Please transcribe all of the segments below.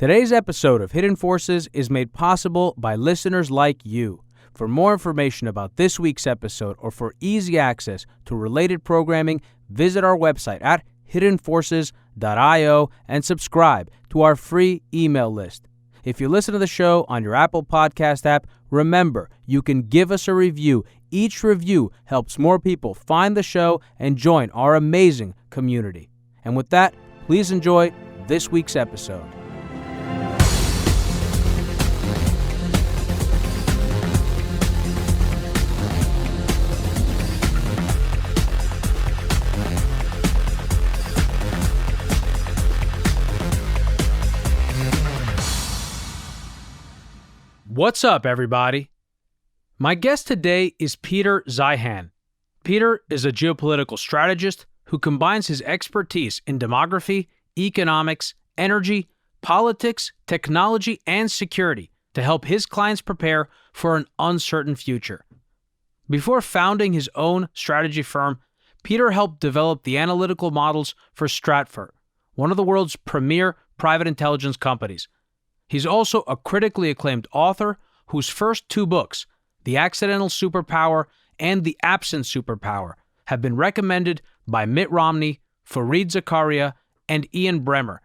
Today's episode of Hidden Forces is made possible by listeners like you. For more information about this week's episode or for easy access to related programming, visit our website at hiddenforces.io and subscribe to our free email list. If you listen to the show on your Apple Podcast app, remember, you can give us a review. Each review helps more people find the show and join our amazing community. And with that, please enjoy this week's episode. What's up, everybody? My guest today is Peter Zeihan. Peter is a geopolitical strategist who combines his expertise in demography, economics, energy, politics, technology, and security to help his clients prepare for an uncertain future. Before founding his own strategy firm, Peter helped develop the analytical models for Stratfor, one of the world's premier private intelligence companies. He's also a critically acclaimed author whose first two books, The Accidental Superpower and The Absent Superpower, have been recommended by Mitt Romney, Zakaria and Ian Bremmer.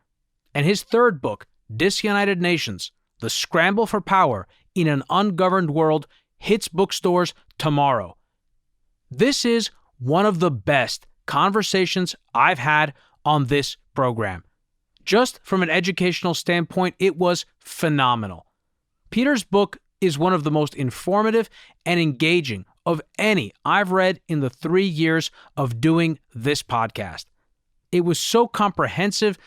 And his third book, Disunited Nations, The Scramble for Power in an Ungoverned World, hits bookstores tomorrow. This is one of the best conversations I've had on this program. Just from an educational standpoint, it was phenomenal. Peter's book is one of the most informative and engaging of any I've read in the 3 years of doing this podcast. It was so comprehensive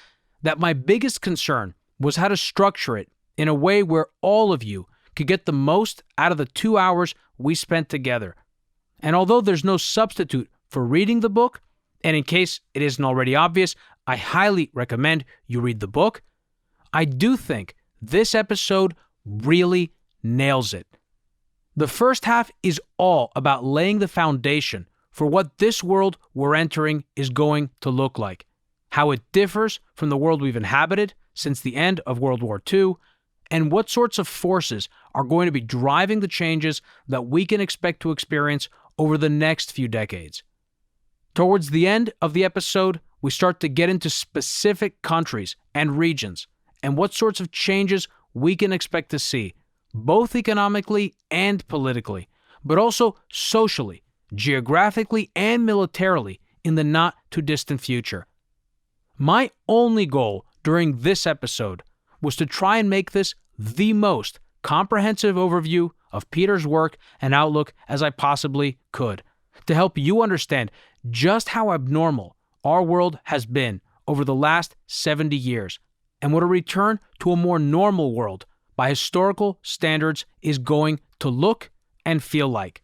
that my biggest concern was how to structure it in a way where all of you could get the most out of the 2 hours we spent together. And although there's no substitute for reading the book, and in case it isn't already obvious, I highly recommend you read the book, I do think this episode really nails it. The first half is all about laying the foundation for what this world we're entering is going to look like, how it differs from the world we've inhabited since the end of World War II, and what sorts of forces are going to be driving the changes that we can expect to experience over the next few decades. Towards the end of the episode, we start to get into specific countries and regions and what sorts of changes we can expect to see, both economically and politically, but also socially, geographically, and militarily in the not-too-distant future. My only goal during this episode was to try and make this the most comprehensive overview of Peter's work and outlook as I possibly could, to help you understand just how abnormal our world has been over the last 70 years, and what a return to a more normal world by historical standards is going to look and feel like.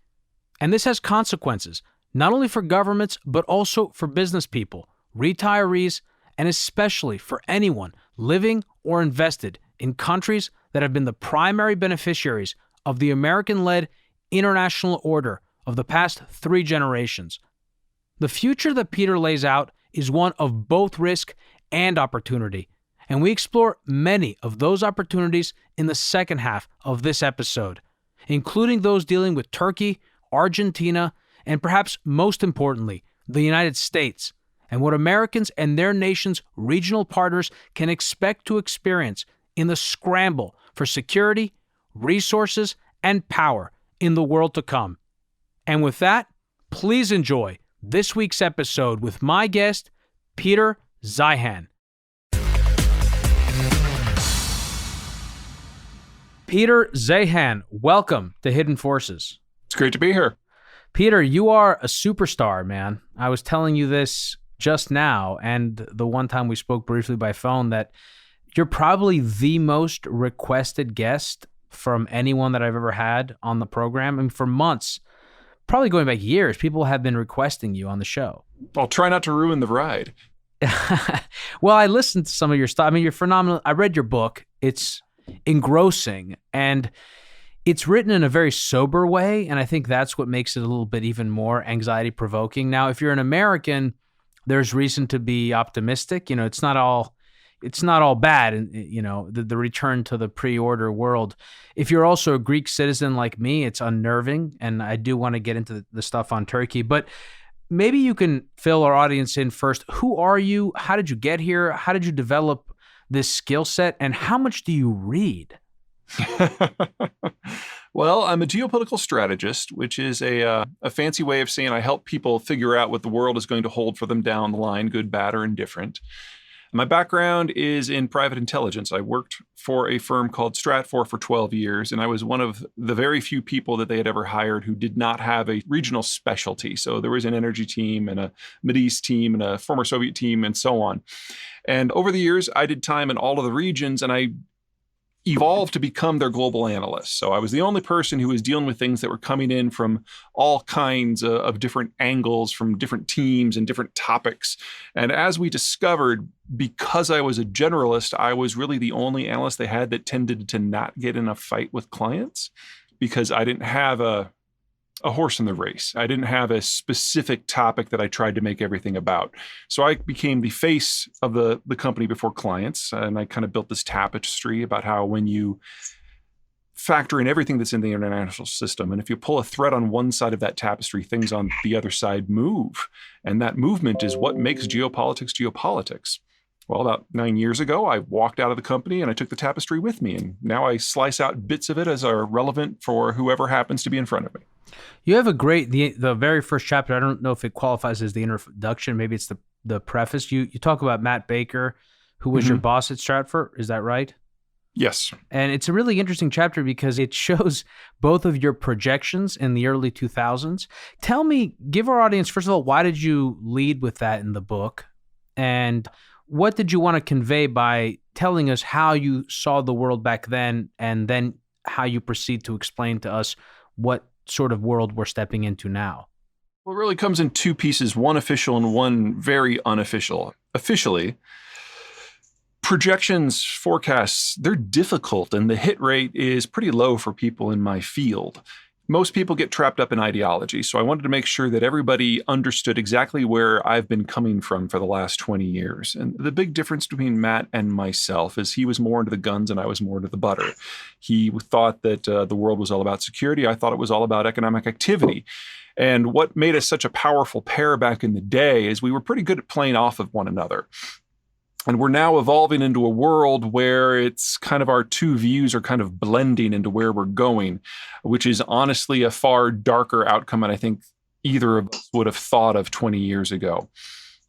And this has consequences, not only for governments, but also for business people, retirees, and especially for anyone living or invested in countries that have been the primary beneficiaries of the American-led international order of the past 3 generations. The future that Peter lays out is one of both risk and opportunity, and we explore many of those opportunities in the second half of this episode, including those dealing with Turkey, Argentina, and perhaps most importantly, the United States, and what Americans and their nation's regional partners can expect to experience in the scramble for security, resources, and power in the world to come. And with that, please enjoy this week's episode with my guest, Peter Zeihan. Peter Zeihan, welcome to Hidden Forces. It's great to be here. Peter, you are a superstar, man. I was telling you this just now, and the one time we spoke briefly by phone, that you're probably the most requested guest from anyone that I've ever had on the program. And for months, probably going back years, people have been requesting you on the show. I'll try not to ruin the ride. Well, I listened to some of your stuff. I mean, you're phenomenal. I read your book. It's engrossing, and it's written in a very sober way, and I think that's what makes it a little bit even more anxiety-provoking. Now, if you're an American, there's reason to be optimistic. You know, it's not all it's not all bad, and the return to the pre-order world. If you're also a Greek citizen like me, it's unnerving, and I do want to get into the stuff on Turkey. But maybe you can fill our audience in first. Who are you? How did you get here? How did you develop this skill set? And how much do you read? Well, I'm a geopolitical strategist, which is a fancy way of saying I help people figure out what the world is going to hold for them down the line, good, bad, or indifferent. My background is in private intelligence. I worked for a firm called Stratfor for 12 years, and I was one of the very few people that they had ever hired who did not have a regional specialty. So there was an energy team and a Mideast team and a former Soviet team and so on. And over the years, I did time in all of the regions, and I evolved to become their global analyst. So I was the only person who was dealing with things that were coming in from all kinds of different angles, from different teams and different topics. And as we discovered, because I was a generalist, I was really the only analyst they had that tended to not get in a fight with clients, because I didn't have a horse in the race. I didn't have a specific topic that I tried to make everything about. So I became the face of the company before clients, and I kind of built this tapestry about how when you factor in everything that's in the international system, and if you pull a thread on one side of that tapestry, things on the other side move. And that movement is what makes geopolitics geopolitics. Well, about 9 years ago, I walked out of the company and I took the tapestry with me. And now I slice out bits of it as are relevant for whoever happens to be in front of me. You have a great, the very first chapter, I don't know if it qualifies as the introduction, maybe it's the preface. You talk about Matt Baker, who was your boss at Stratfor. Is that right? Yes. And it's a really interesting chapter because it shows both of your projections in the early 2000s. Give our audience, first of all, why did you lead with that in the book? And what did you want to convey by telling us how you saw the world back then, and then how you proceed to explain to us what sort of world we're stepping into now? Well, it really comes in two pieces, one official and one very unofficial. Officially, projections, forecasts, they're difficult, and the hit rate is pretty low for people in my field. Most people get trapped up in ideology, so I wanted to make sure that everybody understood exactly where I've been coming from for the last 20 years. And the big difference between Matt and myself is he was more into the guns and I was more into the butter. He thought that the world was all about security. I thought it was all about economic activity. And what made us such a powerful pair back in the day is we were pretty good at playing off of one another. And we're now evolving into a world where it's kind of our two views are kind of blending into where we're going, which is honestly a far darker outcome than I think either of us would have thought of 20 years ago.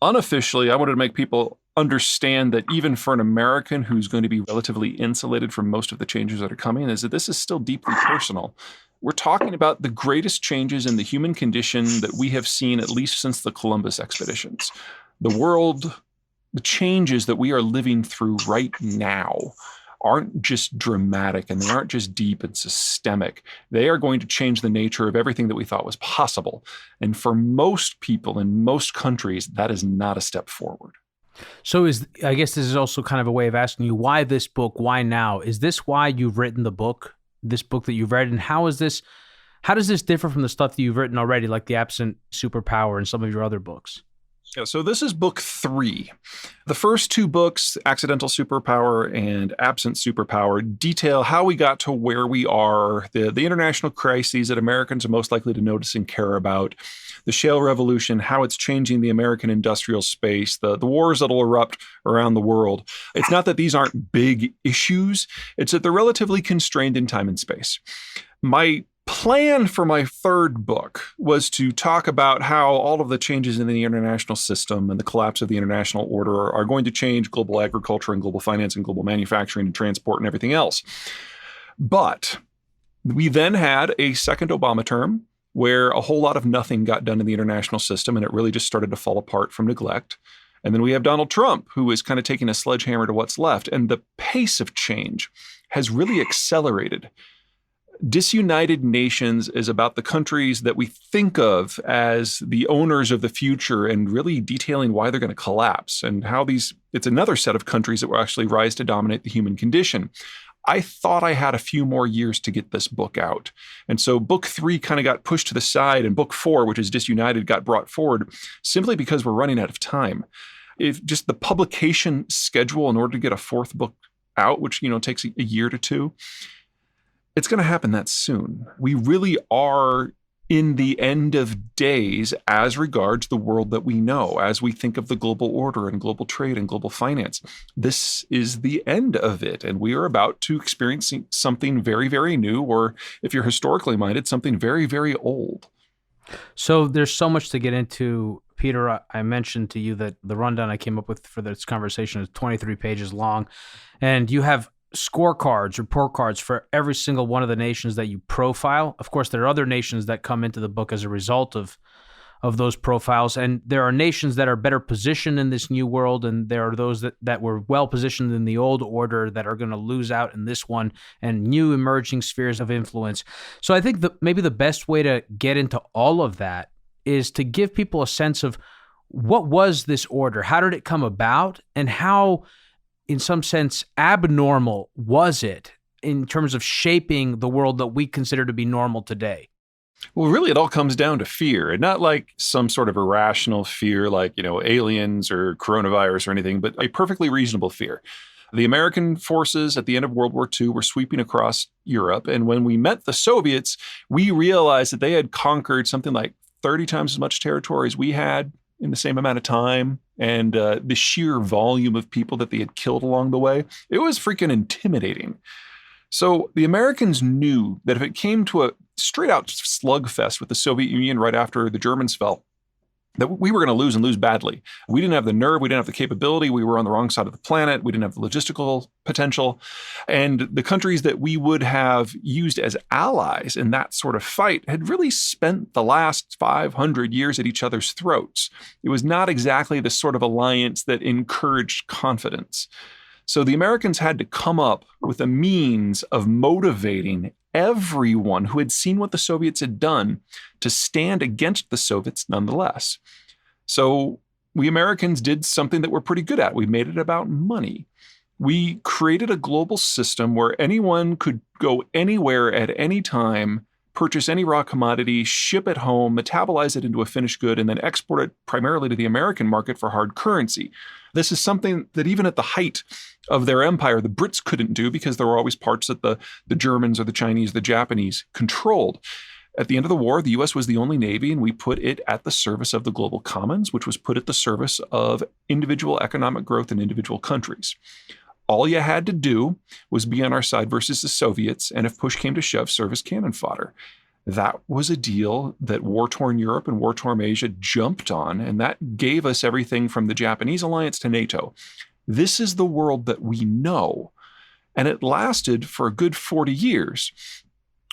Unofficially, I wanted to make people understand that even for an American who's going to be relatively insulated from most of the changes that are coming, is that this is still deeply personal. We're talking about the greatest changes in the human condition that we have seen at least since the Columbus expeditions. The changes that we are living through right now aren't just dramatic, and they aren't just deep and systemic. They are going to change the nature of everything that we thought was possible. And for most people in most countries, that is not a step forward. So I guess this is also kind of a way of asking you, why this book? Why now? Is this why you've written the book, this book that you've read? And how does this differ from the stuff that you've written already, like The Absent Superpower and some of your other books? Yeah, so this is book 3. The first 2 books, Accidental Superpower and Absent Superpower, detail how we got to where we are, the international crises that Americans are most likely to notice and care about, the shale revolution, how it's changing the American industrial space, the wars that'll erupt around the world. It's not that these aren't big issues, it's that they're relatively constrained in time and space. My plan for my third book was to talk about how all of the changes in the international system and the collapse of the international order are going to change global agriculture and global finance and global manufacturing and transport and everything else. But we then had a second Obama term where a whole lot of nothing got done in the international system, and it really just started to fall apart from neglect. And then we have Donald Trump, who is kind of taking a sledgehammer to what's left. And the pace of change has really accelerated. Disunited Nations is about the countries that we think of as the owners of the future and really detailing why they're going to collapse and how it's another set of countries that will actually rise to dominate the human condition. I thought I had a few more years to get this book out. And so book 3 kind of got pushed to the side, and book 4, which is Disunited, got brought forward simply because we're running out of time. If just the publication schedule in order to get a fourth book out, which, takes a year to two, it's going to happen that soon. We really are in the end of days as regards the world that we know, as we think of the global order and global trade and global finance. This is the end of it, and we are about to experience something very, very new, or if you're historically minded, something very, very old. So there's so much to get into. Peter, I mentioned to you that the rundown I came up with for this conversation is 23 pages long, and you have scorecards, report cards for every single one of the nations that you profile. Of course, there are other nations that come into the book as a result of those profiles, and there are nations that are better positioned in this new world, and there are those that were well positioned in the old order that are going to lose out in this one, and new emerging spheres of influence. So I think maybe the best way to get into all of that is to give people a sense of what was this order, how did it come about, and how, in some sense, abnormal was it in terms of shaping the world that we consider to be normal today? Well, really, it all comes down to fear, and not like some sort of irrational fear like, aliens or coronavirus or anything, but a perfectly reasonable fear. The American forces at the end of World War II were sweeping across Europe, and when we met the Soviets, we realized that they had conquered something like 30 times as much territory as we had in the same amount of time, and the sheer volume of people that they had killed along the way, it was freaking intimidating. So the Americans knew that if it came to a straight out slugfest with the Soviet Union right after the Germans fell, that we were going to lose and lose badly. We didn't have the nerve. We didn't have the capability. We were on the wrong side of the planet. We didn't have the logistical potential. And the countries that we would have used as allies in that sort of fight had really spent the last 500 years at each other's throats. It was not exactly the sort of alliance that encouraged confidence. So the Americans had to come up with a means of motivating everyone who had seen what the Soviets had done to stand against the Soviets nonetheless. So we Americans did something that we're pretty good at. We made it about money. We created a global system where anyone could go anywhere at any time, purchase any raw commodity, ship it home, metabolize it into a finished good, and then export it primarily to the American market for hard currency. This is something that even at the height of their empire, the Brits couldn't do because there were always parts that the Germans or the Chinese, the Japanese controlled. At the end of the war, the U.S. was the only Navy, and we put it at the service of the global commons, which was put at the service of individual economic growth in individual countries. All you had to do was be on our side versus the Soviets, and if push came to shove, serve as cannon fodder. That was a deal that war-torn Europe and war-torn Asia jumped on, and that gave us everything from the Japanese alliance to NATO. This is the world that we know, and it lasted for a good 40 years.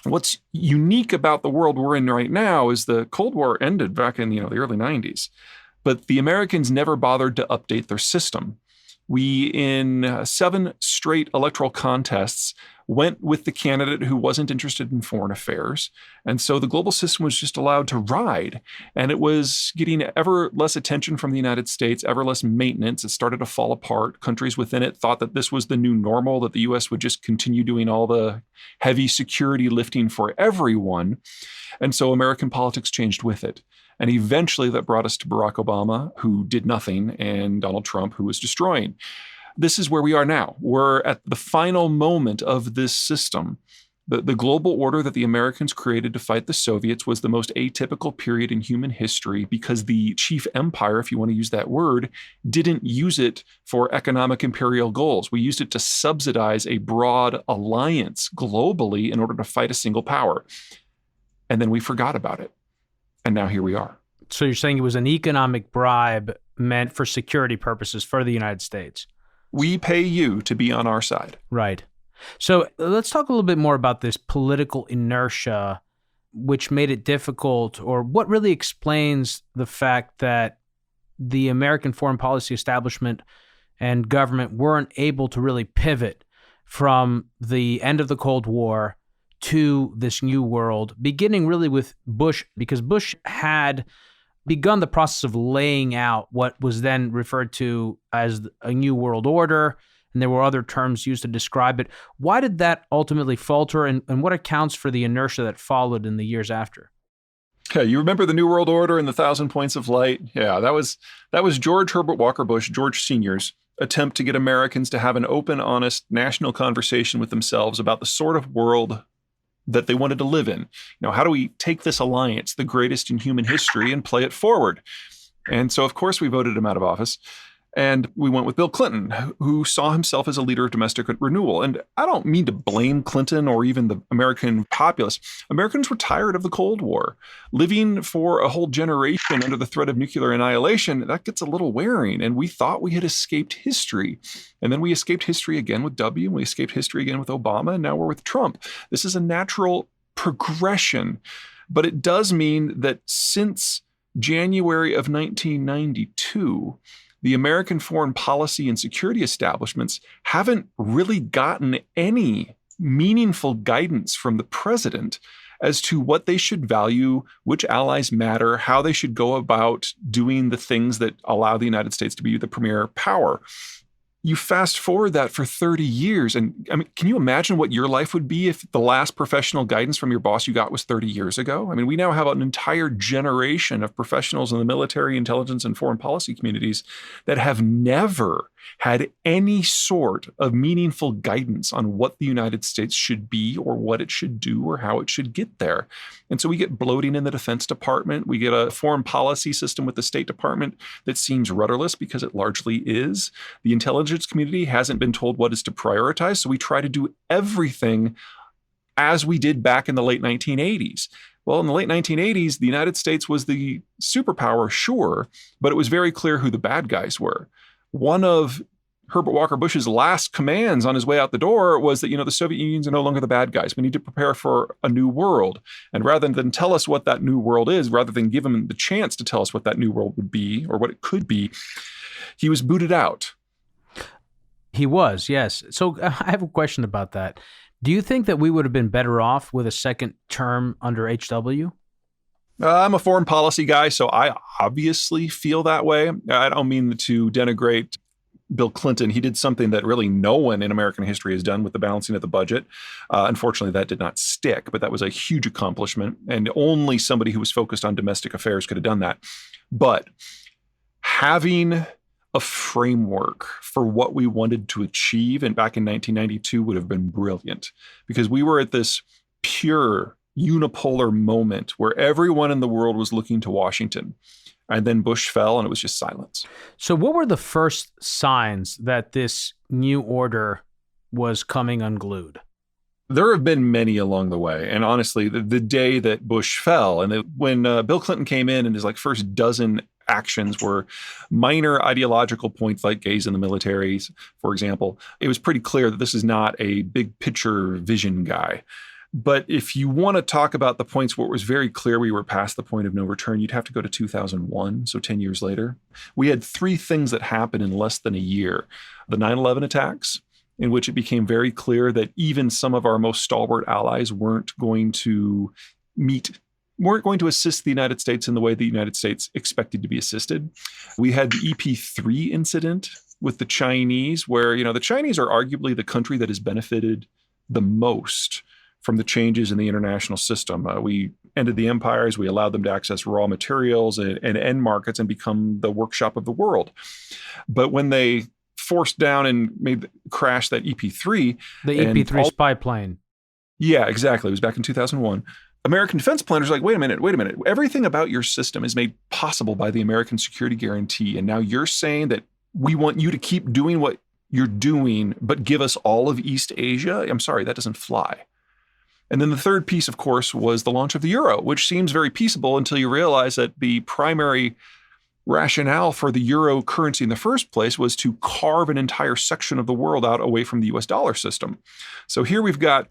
What's unique about the world we're in right now is the Cold War ended back in the early 90s, but the Americans never bothered to update their system. We, in 7 straight electoral contests, went with the candidate who wasn't interested in foreign affairs. And so the global system was just allowed to ride. And it was getting ever less attention from the United States, ever less maintenance. It started to fall apart. Countries within it thought that this was the new normal, that the U.S. would just continue doing all the heavy security lifting for everyone. And so American politics changed with it. And eventually that brought us to Barack Obama, who did nothing, and Donald Trump, who was destroying. This is where we are now. We're at the final moment of this system. The global order that the Americans created to fight the Soviets was the most atypical period in human history because the chief empire, if you want to use that word, didn't use it for economic imperial goals. We used it to subsidize a broad alliance globally in order to fight a single power. And then we forgot about it. And now here we are. So you're saying it was an economic bribe meant for security purposes for the United States? We pay you to be on our side. Right. So let's talk a little bit more about this political inertia, which made it difficult, or what really explains the fact that the American foreign policy establishment and government weren't able to really pivot from the end of the Cold War to this new world, beginning really with Bush, because Bush had begun the process of laying out what was then referred to as a new world order, and there were other terms used to describe it. Why did that ultimately falter, and what accounts for the inertia that followed in the years after? Yeah, you remember the New World Order and the Thousand Points of Light? Yeah, that was George Herbert Walker Bush, George Sr.'s attempt to get Americans to have an open, honest national conversation with themselves about the sort of world that they wanted to live in. How do we take this alliance, the greatest in human history, and play it forward? And so, of course, we voted him out of office. And we went with Bill Clinton, who saw himself as a leader of domestic renewal. And I don't mean to blame Clinton or even the American populace. Americans were tired of the Cold War. Living for a whole generation under the threat of nuclear annihilation, that gets a little wearing. And we thought we had escaped history. And then we escaped history again with W, and we escaped history again with Obama, and now we're with Trump. This is a natural progression. But it does mean that since January of 1992, the American foreign policy and security establishments haven't really gotten any meaningful guidance from the president as to what they should value, which allies matter, how they should go about doing the things that allow the United States to be the premier power. You fast forward that for 30 years. And I mean, can you imagine what your life would be if the last professional guidance from your boss you got was 30 years ago? I mean, we now have an entire generation of professionals in the military, intelligence, and foreign policy communities that have never had any sort of meaningful guidance on what the United States should be or what it should do or how it should get there. And so we get bloating in the Defense Department. We get a foreign policy system with the State Department that seems rudderless because it largely is. The intelligence community hasn't been told what is to prioritize, so we try to do everything as we did back in the late 1980s. Well, in the late 1980s, the United States was the superpower, sure, but it was very clear who the bad guys were. One of Herbert Walker Bush's last commands on his way out the door was that, the Soviet Unions are no longer the bad guys. We need to prepare for a new world. And rather than tell us what that new world is, rather than give him the chance to tell us what that new world would be or what it could be, he was booted out. He was, yes. So I have a question about that. Do you think that we would have been better off with a second term under HW? I'm a foreign policy guy, so I obviously feel that way. I don't mean to denigrate Bill Clinton. He did something that really no one in American history has done with the balancing of the budget. Unfortunately, that did not stick, but that was a huge accomplishment, and only somebody who was focused on domestic affairs could have done that. But having a framework for what we wanted to achieve and back in 1992 would have been brilliant, because we were at this pure unipolar moment where everyone in the world was looking to Washington. And then Bush fell and it was just silence. So what were the first signs that this new order was coming unglued? There have been many along the way. And honestly, the day that Bush fell and when Bill Clinton came in and his first dozen actions were minor ideological points like gays in the militaries, for example, it was pretty clear that this is not a big picture vision guy. But if you want to talk about the points where it was very clear we were past the point of no return, you'd have to go to 2001, so 10 years later. We had three things that happened in less than a year. The 9/11 attacks, in which it became very clear that even some of our most stalwart allies weren't going to assist the United States in the way the United States expected to be assisted. We had the EP3 incident with the Chinese, where, the Chinese are arguably the country that has benefited the most from the changes in the international system. We ended the empires, we allowed them to access raw materials and end markets and become the workshop of the world. But when they forced down and crashed that EP3. The EP3 spy plane. Yeah, exactly. It was back in 2001. American defense planners are like, wait a minute. Everything about your system is made possible by the American security guarantee. And now you're saying that we want you to keep doing what you're doing, but give us all of East Asia? I'm sorry, that doesn't fly. And then the third piece, of course, was the launch of the euro, which seems very peaceable until you realize that the primary rationale for the euro currency in the first place was to carve an entire section of the world out away from the US dollar system. So here we've got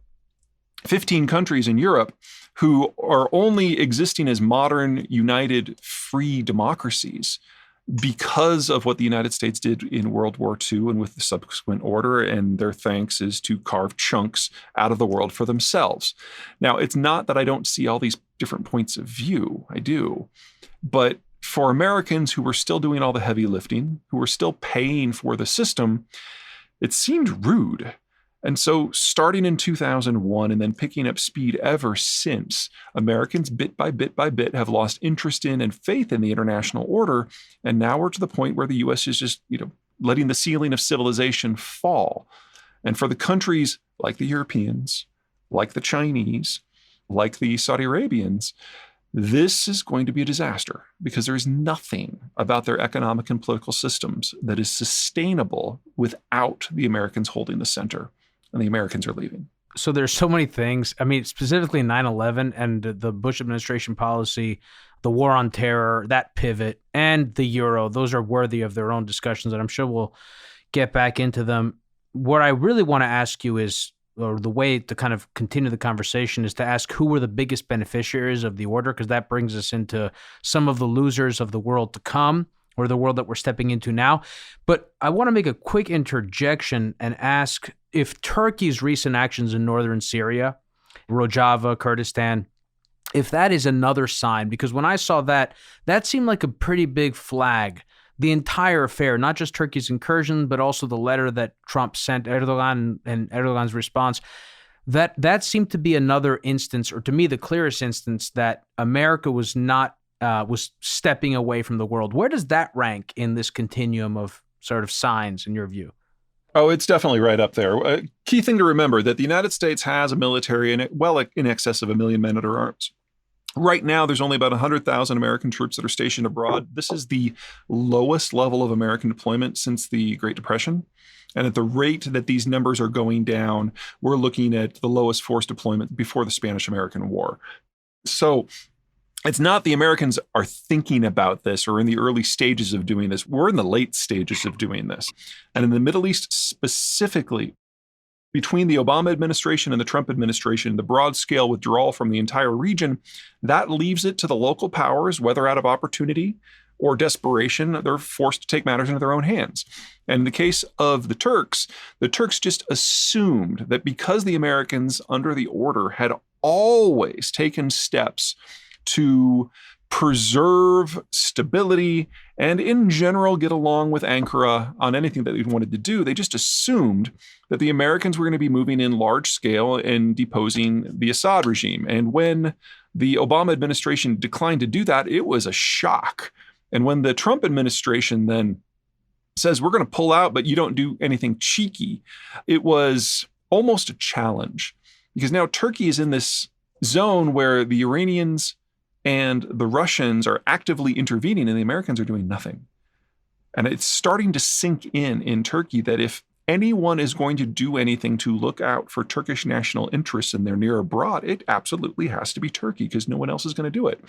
15 countries in Europe who are only existing as modern, united, free democracies because of what the United States did in World War II and with the subsequent order, and their thanks is to carve chunks out of the world for themselves. Now, it's not that I don't see all these different points of view. I do. But for Americans who were still doing all the heavy lifting, who were still paying for the system, it seemed rude And so starting in 2001 and then picking up speed ever since, Americans bit by bit have lost interest in and faith in the international order. And now we're to the point where the U.S. is just, letting the ceiling of civilization fall. And for the countries like the Europeans, like the Chinese, like the Saudi Arabians, this is going to be a disaster because there is nothing about their economic and political systems that is sustainable without the Americans holding the center. And the Americans are leaving. So there's so many things. I mean, specifically 9/11 and the Bush administration policy, the war on terror, that pivot, and the euro, those are worthy of their own discussions, and I'm sure we'll get back into them. What I really want to ask you is, or the way to kind of continue the conversation is to ask who were the biggest beneficiaries of the order, because that brings us into some of the losers of the world to come, or the world that we're stepping into now. But I want to make a quick interjection and ask if Turkey's recent actions in northern Syria, Rojava, Kurdistan, if that is another sign, because when I saw that, that seemed like a pretty big flag. The entire affair, not just Turkey's incursion, but also the letter that Trump sent Erdogan and Erdogan's response, that seemed to be another instance, or to me, the clearest instance that America was not was stepping away from the world. Where does that rank in this continuum of sort of signs in your view? Oh, it's definitely right up there. Key thing to remember that the United States has a military in excess of 1 million men under arms. Right now, there's only about 100,000 American troops that are stationed abroad. This is the lowest level of American deployment since the Great Depression. And at the rate that these numbers are going down, we're looking at the lowest force deployment before the Spanish-American War. So it's not the Americans are thinking about this or in the early stages of doing this. We're in the late stages of doing this. And in the Middle East specifically, between the Obama administration and the Trump administration, the broad-scale withdrawal from the entire region, that leaves it to the local powers, whether out of opportunity or desperation, they're forced to take matters into their own hands. And in the case of the Turks just assumed that because the Americans under the order had always taken steps to preserve stability and in general get along with Ankara on anything that they wanted to do, they just assumed that the Americans were going to be moving in large scale and deposing the Assad regime. And when the Obama administration declined to do that, it was a shock. And when the Trump administration then says, we're going to pull out, but you don't do anything cheeky, it was almost a challenge. Because now Turkey is in this zone where the Iranians and the Russians are actively intervening and the Americans are doing nothing. And it's starting to sink in Turkey that if anyone is going to do anything to look out for Turkish national interests in their near abroad, it absolutely has to be Turkey because no one else is going to do it.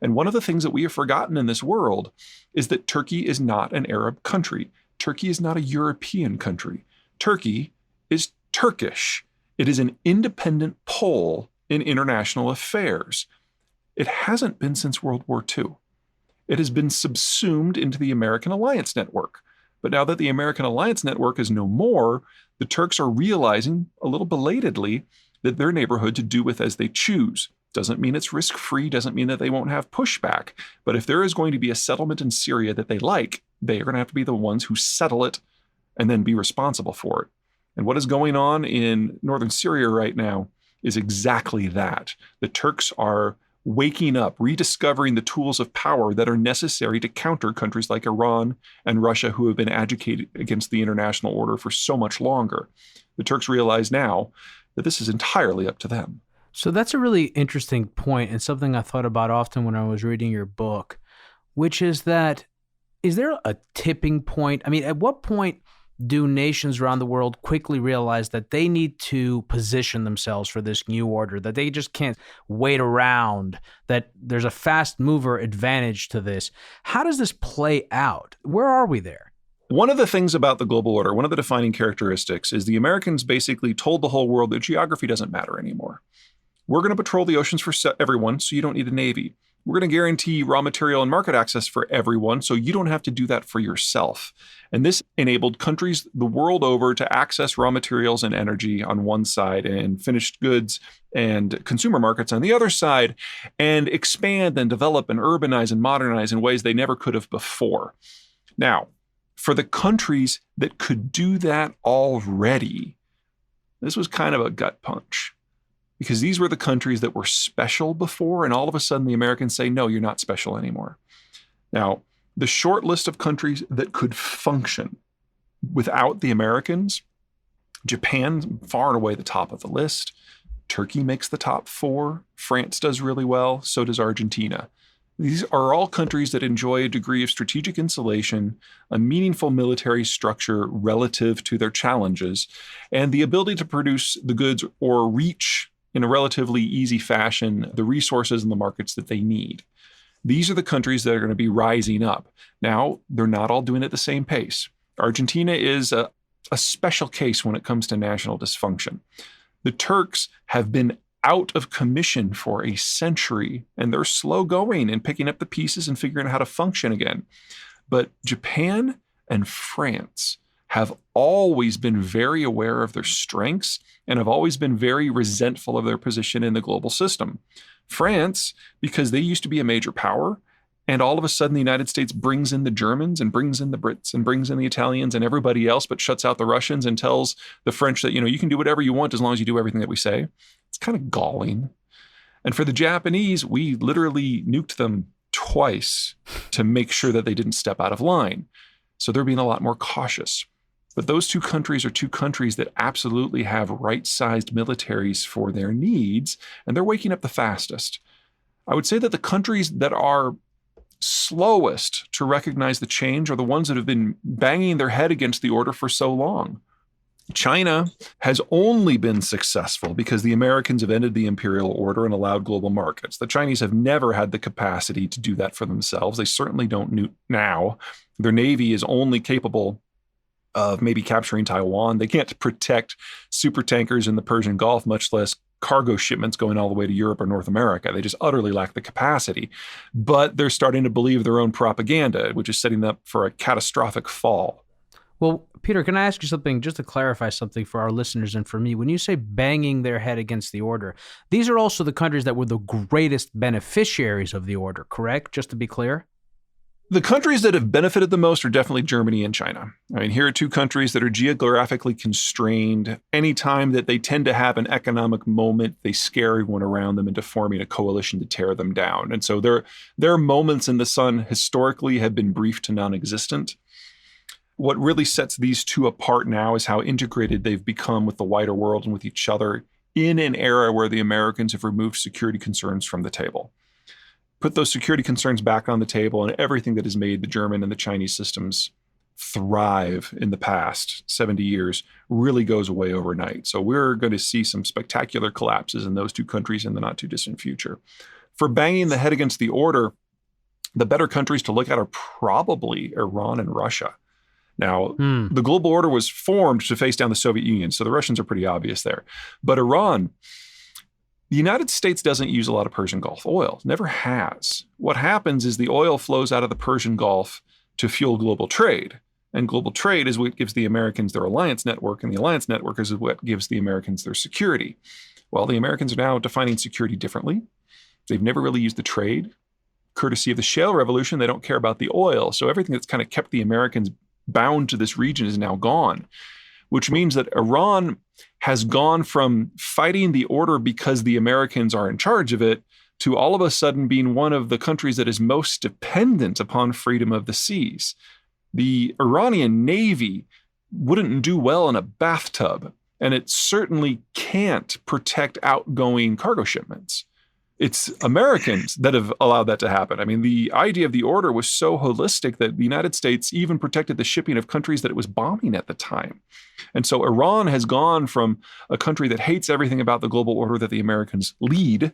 And one of the things that we have forgotten in this world is that Turkey is not an Arab country. Turkey is not a European country. Turkey is Turkish. It is an independent pole in international affairs. It hasn't been since World War II. It has been subsumed into the American alliance network. But now that the American alliance network is no more, the Turks are realizing, a little belatedly, that their neighborhood to do with as they choose. Doesn't mean it's risk-free, doesn't mean that they won't have pushback. But if there is going to be a settlement in Syria that they like, they are going to have to be the ones who settle it and then be responsible for it. And what is going on in northern Syria right now is exactly that. The Turks are waking up, rediscovering the tools of power that are necessary to counter countries like Iran and Russia who have been agitated against the international order for so much longer. The Turks realize now that this is entirely up to them. So that's a really interesting point and something I thought about often when I was reading your book, which is that, is there a tipping point? I mean, at what point do nations around the world quickly realize that they need to position themselves for this new order, that they just can't wait around, that there's a fast mover advantage to this? How does this play out? Where are we there? One of the things about the global order, one of the defining characteristics is the Americans basically told the whole world that geography doesn't matter anymore. We're going to patrol the oceans for everyone, so you don't need a navy. We're going to guarantee raw material and market access for everyone, so you don't have to do that for yourself. And this enabled countries the world over to access raw materials and energy on one side and finished goods and consumer markets on the other side, and expand and develop and urbanize and modernize in ways they never could have before. Now, for the countries that could do that already, This was kind of a gut punch because these were the countries that were special before, and all of a sudden the Americans say, no, you're not special anymore. Now, the short list of countries that could function without the Americans, Japan, far and away the top of the list. Turkey makes the top 4. France does really well. So does Argentina. These are all countries that enjoy a degree of strategic insulation, a meaningful military structure relative to their challenges, and the ability to produce the goods or reach in a relatively easy fashion the resources and the markets that they need. These are the countries that are going to be rising up. Now, they're not all doing it at the same pace. Argentina is a special case when it comes to national dysfunction. The Turks have been out of commission for a century, and they're slow going and picking up the pieces and figuring out how to function again. But Japan and France have always been very aware of their strengths and have always been very resentful of their position in the global system. France, because they used to be a major power, and all of a sudden the United States brings in the Germans and brings in the Brits and brings in the Italians and everybody else, but shuts out the Russians and tells the French that, you can do whatever you want as long as you do everything that we say. It's kind of galling. And for the Japanese, we literally nuked them twice to make sure that they didn't step out of line. So they're being a lot more cautious. But those two countries are two countries that absolutely have right-sized militaries for their needs, and they're waking up the fastest. I would say that the countries that are slowest to recognize the change are the ones that have been banging their head against the order for so long. China has only been successful because the Americans have ended the imperial order and allowed global markets. The Chinese have never had the capacity to do that for themselves. They certainly don't now. Their navy is only capable of maybe capturing Taiwan. They can't protect super tankers in the Persian Gulf, much less cargo shipments going all the way to Europe or North America. They just utterly lack the capacity. But they're starting to believe their own propaganda, which is setting them up for a catastrophic fall. Well, Peter, can I ask you something, just to clarify something for our listeners and for me? When you say banging their head against the order, these are also the countries that were the greatest beneficiaries of the order, correct? Just to be clear? The countries that have benefited the most are definitely Germany and China. I mean, here are two countries that are geographically constrained. Anytime that they tend to have an economic moment, they scare everyone around them into forming a coalition to tear them down. And so their moments in the sun historically have been brief to non-existent. What really sets these two apart now is how integrated they've become with the wider world and with each other in an era where the Americans have removed security concerns from the table. Put those security concerns back on the table, and everything that has made the German and the Chinese systems thrive in the past 70 years really goes away overnight. So we're going to see some spectacular collapses in those two countries in the not too distant future. For banging the head against the order, the better countries to look at are probably Iran and Russia. Now, the global order was formed to face down the Soviet Union, so the Russians are pretty obvious there. But Iran, the United States doesn't use a lot of Persian Gulf oil, never has. What happens is the oil flows out of the Persian Gulf to fuel global trade. And global trade is what gives the Americans their alliance network, and the alliance network is what gives the Americans their security. Well, the Americans are now defining security differently. They've never really used the trade. Courtesy of the shale revolution, they don't care about the oil. So everything that's kind of kept the Americans bound to this region is now gone, which means that Iran has gone from fighting the order because the Americans are in charge of it to all of a sudden being one of the countries that is most dependent upon freedom of the seas. The Iranian Navy wouldn't do well in a bathtub, and it certainly can't protect outgoing cargo shipments. It's Americans that have allowed that to happen. I mean, the idea of the order was so holistic that the United States even protected the shipping of countries that it was bombing at the time. And so Iran has gone from a country that hates everything about the global order that the Americans lead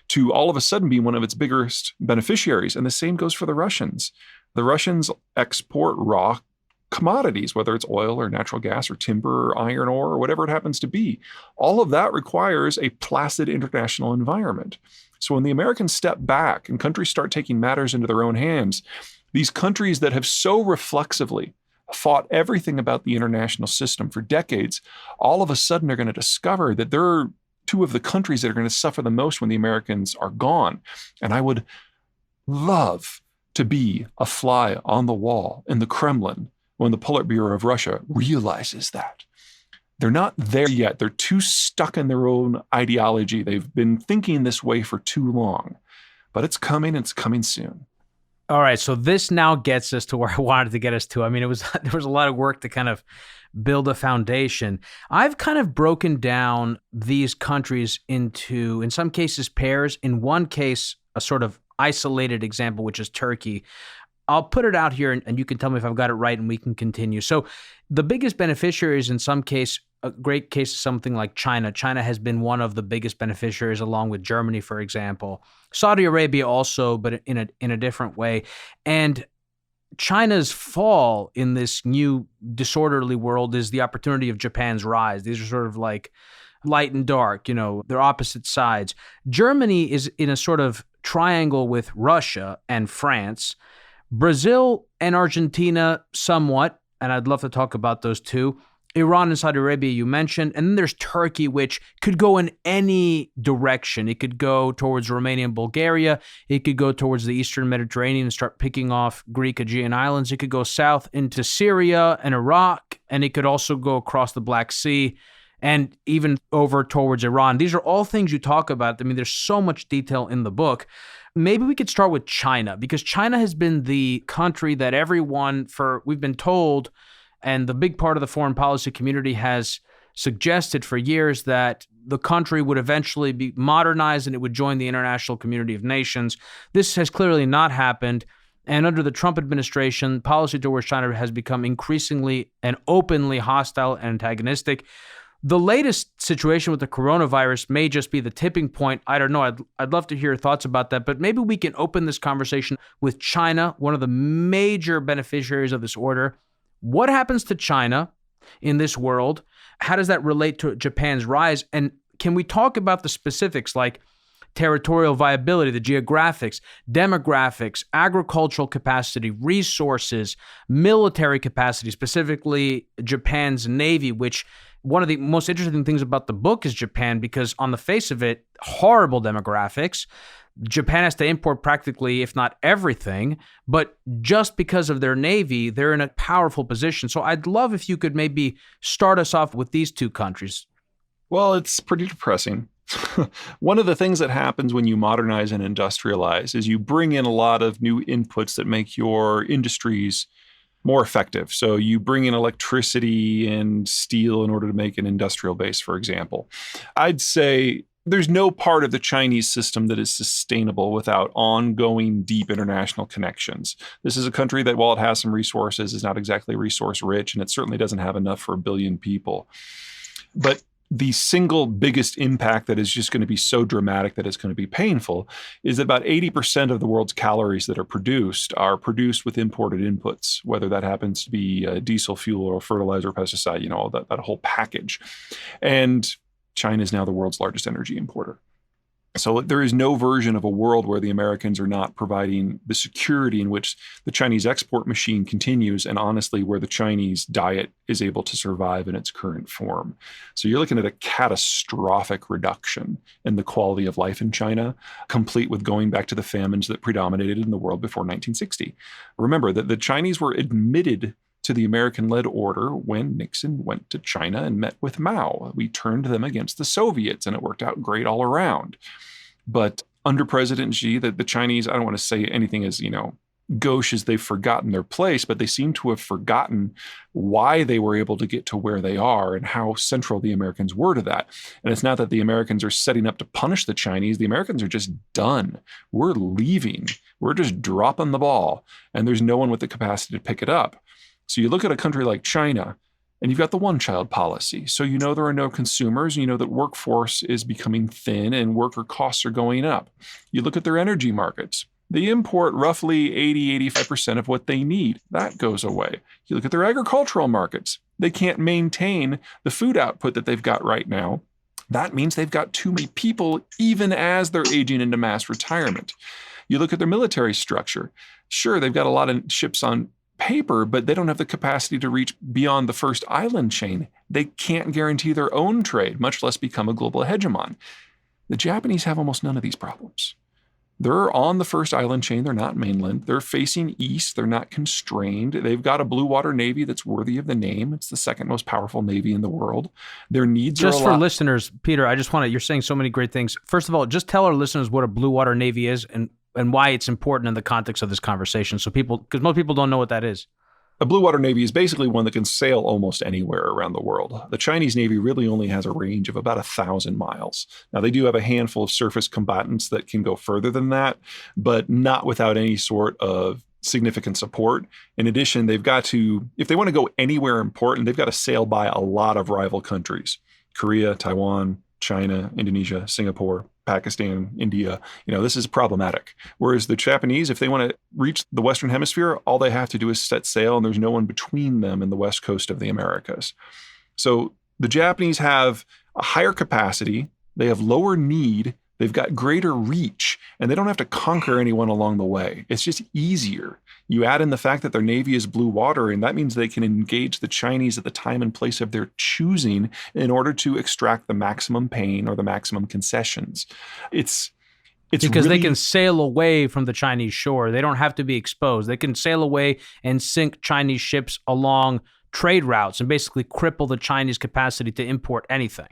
to all of a sudden being one of its biggest beneficiaries. And the same goes for the Russians. The Russians export raw commodities, whether it's oil or natural gas or timber or iron ore or whatever it happens to be. All of that requires a placid international environment. So when the Americans step back and countries start taking matters into their own hands, these countries that have so reflexively fought everything about the international system for decades, all of a sudden are going to discover that there are two of the countries that are going to suffer the most when the Americans are gone. And I would love to be a fly on the wall in the Kremlin when the Politburo of Russia realizes that They're not there yet. They're too stuck in their own ideology. They've been thinking this way for too long. But it's coming soon. All right, so this now gets us to where I wanted to get us to. I mean, there was a lot of work to kind of build a foundation. I've kind of broken down these countries into, in some cases, pairs. In one case, a sort of isolated example, which is Turkey. I'll put it out here, and you can tell me if I've got it right, and we can continue. So the biggest beneficiaries in some case, a great case is something like China. China has been one of the biggest beneficiaries, along with Germany, for example. Saudi Arabia also, but in a different way. And China's fall in this new disorderly world is the opportunity of Japan's rise. These are sort of like light and dark, they're opposite sides. Germany is in a sort of triangle with Russia and France. Brazil and Argentina somewhat, and I'd love to talk about those two. Iran and Saudi Arabia you mentioned, and then there's Turkey, which could go in any direction. It could go towards Romania and Bulgaria. It could go towards the Eastern Mediterranean and start picking off Greek Aegean islands. It could go south into Syria and Iraq, and it could also go across the Black Sea and even over towards Iran. These are all things you talk about. I mean, there's so much detail in the book. Maybe we could start with China, because China has been the country that we've been told, and the big part of the foreign policy community has suggested for years, that the country would eventually be modernized and it would join the international community of nations. This has clearly not happened. And under the Trump administration, policy towards China has become increasingly and openly hostile and antagonistic. The latest situation with the coronavirus may just be the tipping point. I don't know. I'd love to hear your thoughts about that, but maybe we can open this conversation with China, one of the major beneficiaries of this order. What happens to China in this world? How does that relate to Japan's rise? And can we talk about the specifics like territorial viability, the geographics, demographics, agricultural capacity, resources, military capacity, specifically Japan's Navy, which one of the most interesting things about the book is Japan, because on the face of it, horrible demographics. Japan has to import practically, if not everything, but just because of their Navy, they're in a powerful position. So I'd love if you could maybe start us off with these two countries. Well, it's pretty depressing. One of the things that happens when you modernize and industrialize is you bring in a lot of new inputs that make your industries more effective. So you bring in electricity and steel in order to make an industrial base, for example. I'd say there's no part of the Chinese system that is sustainable without ongoing deep international connections. This is a country that, while it has some resources, is not exactly resource rich, and it certainly doesn't have enough for 1 billion people. But the single biggest impact that is just going to be so dramatic that it's going to be painful is that about 80% of the world's calories that are produced with imported inputs, whether that happens to be diesel fuel or fertilizer or pesticide, that whole package. And China is now the world's largest energy importer. So there is no version of a world where the Americans are not providing the security in which the Chinese export machine continues, and honestly, where the Chinese diet is able to survive in its current form. So you're looking at a catastrophic reduction in the quality of life in China, complete with going back to the famines that predominated in the world before 1960. Remember that the Chinese were admitted to the American-led order when Nixon went to China and met with Mao. We turned them against the Soviets, and it worked out great all around. But under President Xi, the Chinese, I don't want to say anything as, gauche as they've forgotten their place, but they seem to have forgotten why they were able to get to where they are and how central the Americans were to that. And it's not that the Americans are setting up to punish the Chinese. The Americans are just done. We're leaving. We're just dropping the ball, and there's no one with the capacity to pick it up. So you look at a country like China, and you've got the one-child policy. So there are no consumers, and that workforce is becoming thin and worker costs are going up. You look at their energy markets. They import roughly 80-85% of what they need. That goes away. You look at their agricultural markets. They can't maintain the food output that they've got right now. That means they've got too many people, even as they're aging into mass retirement. You look at their military structure. Sure, they've got a lot of ships on paper, but they don't have the capacity to reach beyond the first island chain. They can't guarantee their own trade, much less become a global hegemon. The Japanese have almost none of these problems. They're on the first island chain. They're not mainland. They're facing east. They're not constrained. They've got a blue water navy that's worthy of the name. It's the second most powerful navy in the world. Their needs are a lot. Just for listeners, Peter, I just want to, you're saying so many great things. First of all, just tell our listeners what a blue water navy is and why it's important in the context of this conversation. So people, because most people don't know what that is. A blue water navy is basically one that can sail almost anywhere around the world. The Chinese Navy really only has a range of about 1,000 miles. Now, they do have a handful of surface combatants that can go further than that, but not without any sort of significant support. In addition, they've got to, if they want to go anywhere important, they've got to sail by a lot of rival countries: Korea, Taiwan, China, Indonesia, Singapore, Pakistan, India. This is problematic. Whereas the Japanese, if they want to reach the Western Hemisphere, all they have to do is set sail, and there's no one between them and the west coast of the Americas. So the Japanese have a higher capacity, they have lower need, they've got greater reach, and they don't have to conquer anyone along the way. It's just easier. You add in the fact that their navy is blue water, and that means they can engage the Chinese at the time and place of their choosing in order to extract the maximum pain or the maximum concessions. It's because really, they can sail away from the Chinese shore. They don't have to be exposed. They can sail away and sink Chinese ships along trade routes and basically cripple the Chinese capacity to import anything.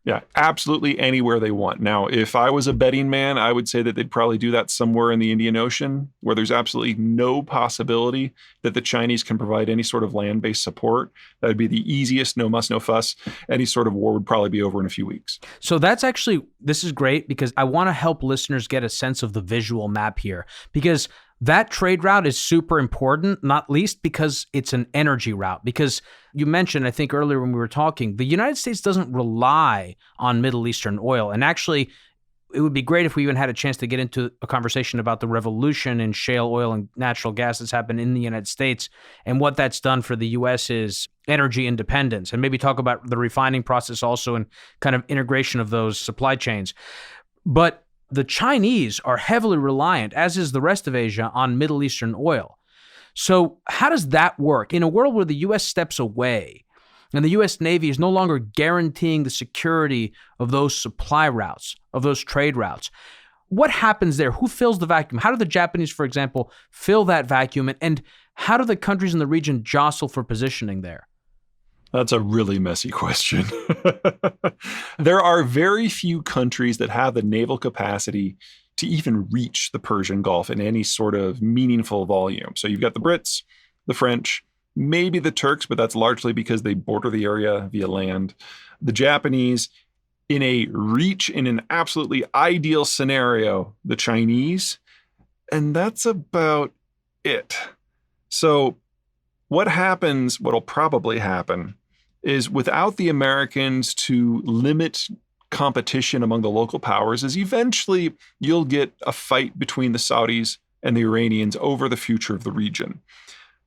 Yeah, absolutely anywhere they want. Now, if I was a betting man, I would say that they'd probably do that somewhere in the Indian Ocean, where there's absolutely no possibility that the Chinese can provide any sort of land-based support. That would be the easiest, no muss, no fuss. Any sort of war would probably be over in a few weeks. So this is great, because I want to help listeners get a sense of the visual map here, because that trade route is super important, not least because it's an energy route. Because you mentioned, I think earlier when we were talking, the United States doesn't rely on Middle Eastern oil. And actually, it would be great if we even had a chance to get into a conversation about the revolution in shale oil and natural gas that's happened in the United States and what that's done for the U.S.'s energy independence, and maybe talk about the refining process also and kind of integration of those supply chains. But the Chinese are heavily reliant, as is the rest of Asia, on Middle Eastern oil. So how does that work? In a world where the U.S. steps away and the U.S. Navy is no longer guaranteeing the security of those supply routes, of those trade routes, what happens there? Who fills the vacuum? How do the Japanese, for example, fill that vacuum? And how do the countries in the region jostle for positioning there? That's a really messy question. There are very few countries that have the naval capacity to even reach the Persian Gulf in any sort of meaningful volume. So you've got the Brits, the French, maybe the Turks, but that's largely because they border the area via land. The Japanese, in a reach, in an absolutely ideal scenario, the Chinese, and that's about it. So what'll probably happen is, without the Americans to limit competition among the local powers, is eventually you'll get a fight between the Saudis and the Iranians over the future of the region.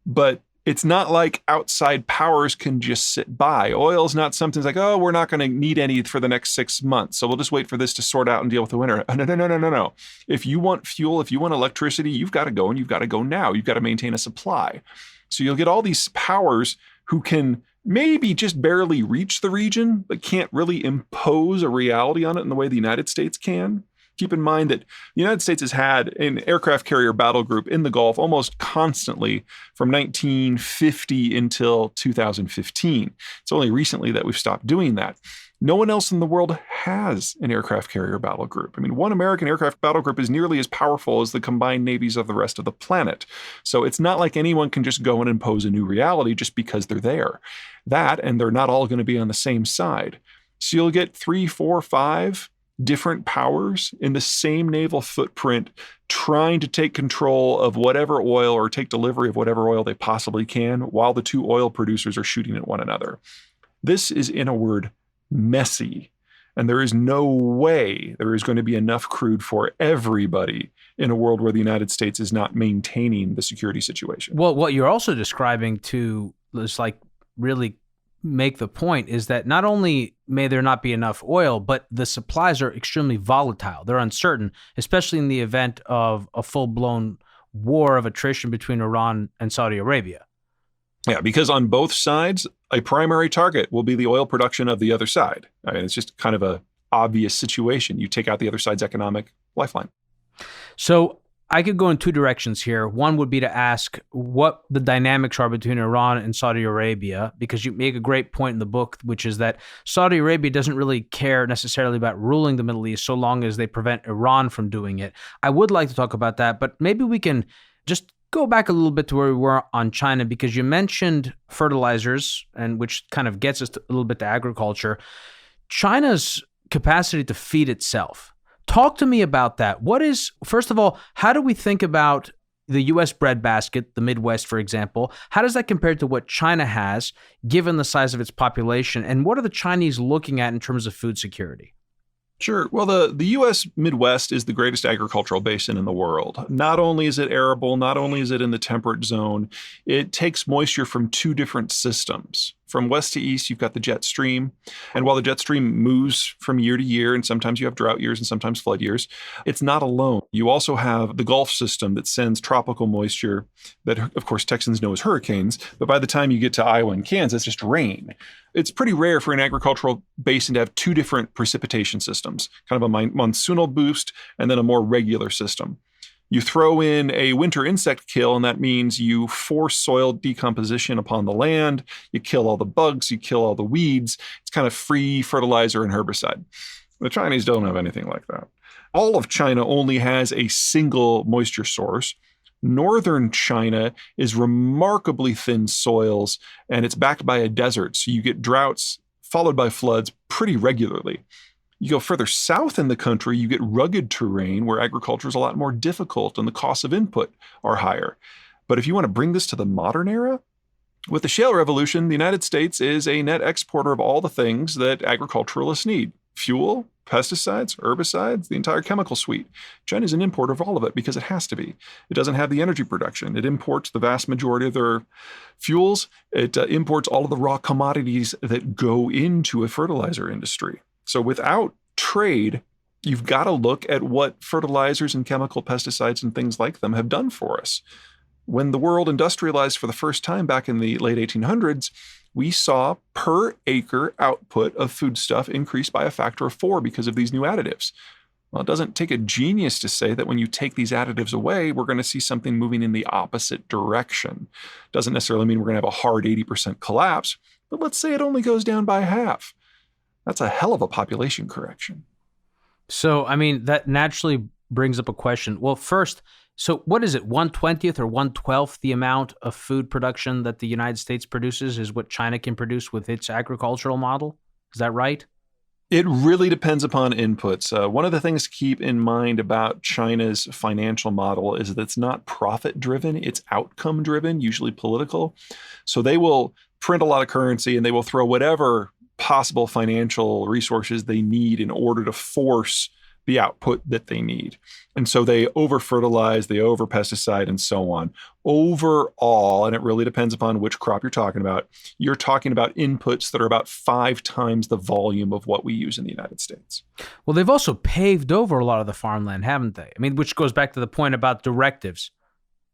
But it's not like outside powers can just sit by. Oil is not something like, oh, we're not going to need any for the next 6 months, so we'll just wait for this to sort out and deal with the winter. No. If you want fuel, if you want electricity, you've got to go, and you've got to go now. You've got to maintain a supply. So you'll get all these powers who can maybe just barely reach the region, but can't really impose a reality on it in the way the United States can. Keep in mind that the United States has had an aircraft carrier battle group in the Gulf almost constantly from 1950 until 2015. It's only recently that we've stopped doing that. No one else in the world has an aircraft carrier battle group. I mean, one American aircraft battle group is nearly as powerful as the combined navies of the rest of the planet. So it's not like anyone can just go and impose a new reality just because they're there. That, and they're not all going to be on the same side. So you'll get 3, 4, 5 different powers in the same naval footprint trying to take control of whatever oil or take delivery of whatever oil they possibly can while the two oil producers are shooting at one another. This is, in a word, messy. And there is no way there is going to be enough crude for everybody in a world where the United States is not maintaining the security situation. Well, what you're also describing to is like really make the point is that not only may there not be enough oil, but the supplies are extremely volatile. They're uncertain, especially in the event of a full-blown war of attrition between Iran and Saudi Arabia. Yeah, because on both sides, a primary target will be the oil production of the other side. I mean, it's just kind of an obvious situation. You take out the other side's economic lifeline. So I could go in two directions here. One would be to ask what the dynamics are between Iran and Saudi Arabia, because you make a great point in the book, which is that Saudi Arabia doesn't really care necessarily about ruling the Middle East so long as they prevent Iran from doing it. I would like to talk about that, but maybe we can just go back a little bit to where we were on China, because you mentioned fertilizers, and which kind of gets us a little bit to agriculture. China's capacity to feed itself. Talk to me about that. First of all, how do we think about the U.S. breadbasket, the Midwest, for example? How does that compare to what China has, given the size of its population? And what are the Chinese looking at in terms of food security? Sure. Well, the U.S. Midwest is the greatest agricultural basin in the world. Not only is it arable, not only is it in the temperate zone, it takes moisture from two different systems. From west to east, you've got the jet stream. And while the jet stream moves from year to year, and sometimes you have drought years and sometimes flood years, it's not alone. You also have the Gulf system that sends tropical moisture that, of course, Texans know as hurricanes. But by the time you get to Iowa and Kansas, it's just rain. It's pretty rare for an agricultural basin to have two different precipitation systems, kind of a monsoonal boost and then a more regular system. You throw in a winter insect kill, and that means you force soil decomposition upon the land. You kill all the bugs, you kill all the weeds. It's kind of free fertilizer and herbicide. The Chinese don't have anything like that. All of China only has a single moisture source. Northern China is remarkably thin soils, and it's backed by a desert, so you get droughts followed by floods pretty regularly. You go further south in the country, you get rugged terrain where agriculture is a lot more difficult and the costs of input are higher. But if you want to bring this to the modern era, with the shale revolution, the United States is a net exporter of all the things that agriculturalists need. Fuel, pesticides, herbicides, the entire chemical suite. China is an importer of all of it because it has to be. It doesn't have the energy production. It imports the vast majority of their fuels. It imports all of the raw commodities that go into a fertilizer industry. So without trade, you've got to look at what fertilizers and chemical pesticides and things like them have done for us. When the world industrialized for the first time back in the late 1800s, we saw per acre output of foodstuff increase by a factor of 4 because of these new additives. Well, it doesn't take a genius to say that when you take these additives away, we're going to see something moving in the opposite direction. Doesn't necessarily mean we're going to have a hard 80% collapse, but let's say it only goes down by half. That's a hell of a population correction. So, I mean, that naturally brings up a question. Well, first, so what is it, 1/20th or 1/12th the amount of food production that the United States produces is what China can produce with its agricultural model? Is that right? It really depends upon inputs. One of the things to keep in mind about China's financial model is that it's not profit-driven, it's outcome-driven, usually political. So they will print a lot of currency and they will throw whatever possible financial resources they need in order to force the output that they need. And so they over-fertilize, they over-pesticide, and so on. Overall, and it really depends upon which crop you're talking about inputs that are about 5 times the volume of what we use in the United States. Well, they've also paved over a lot of the farmland, haven't they? I mean, which goes back to the point about directives.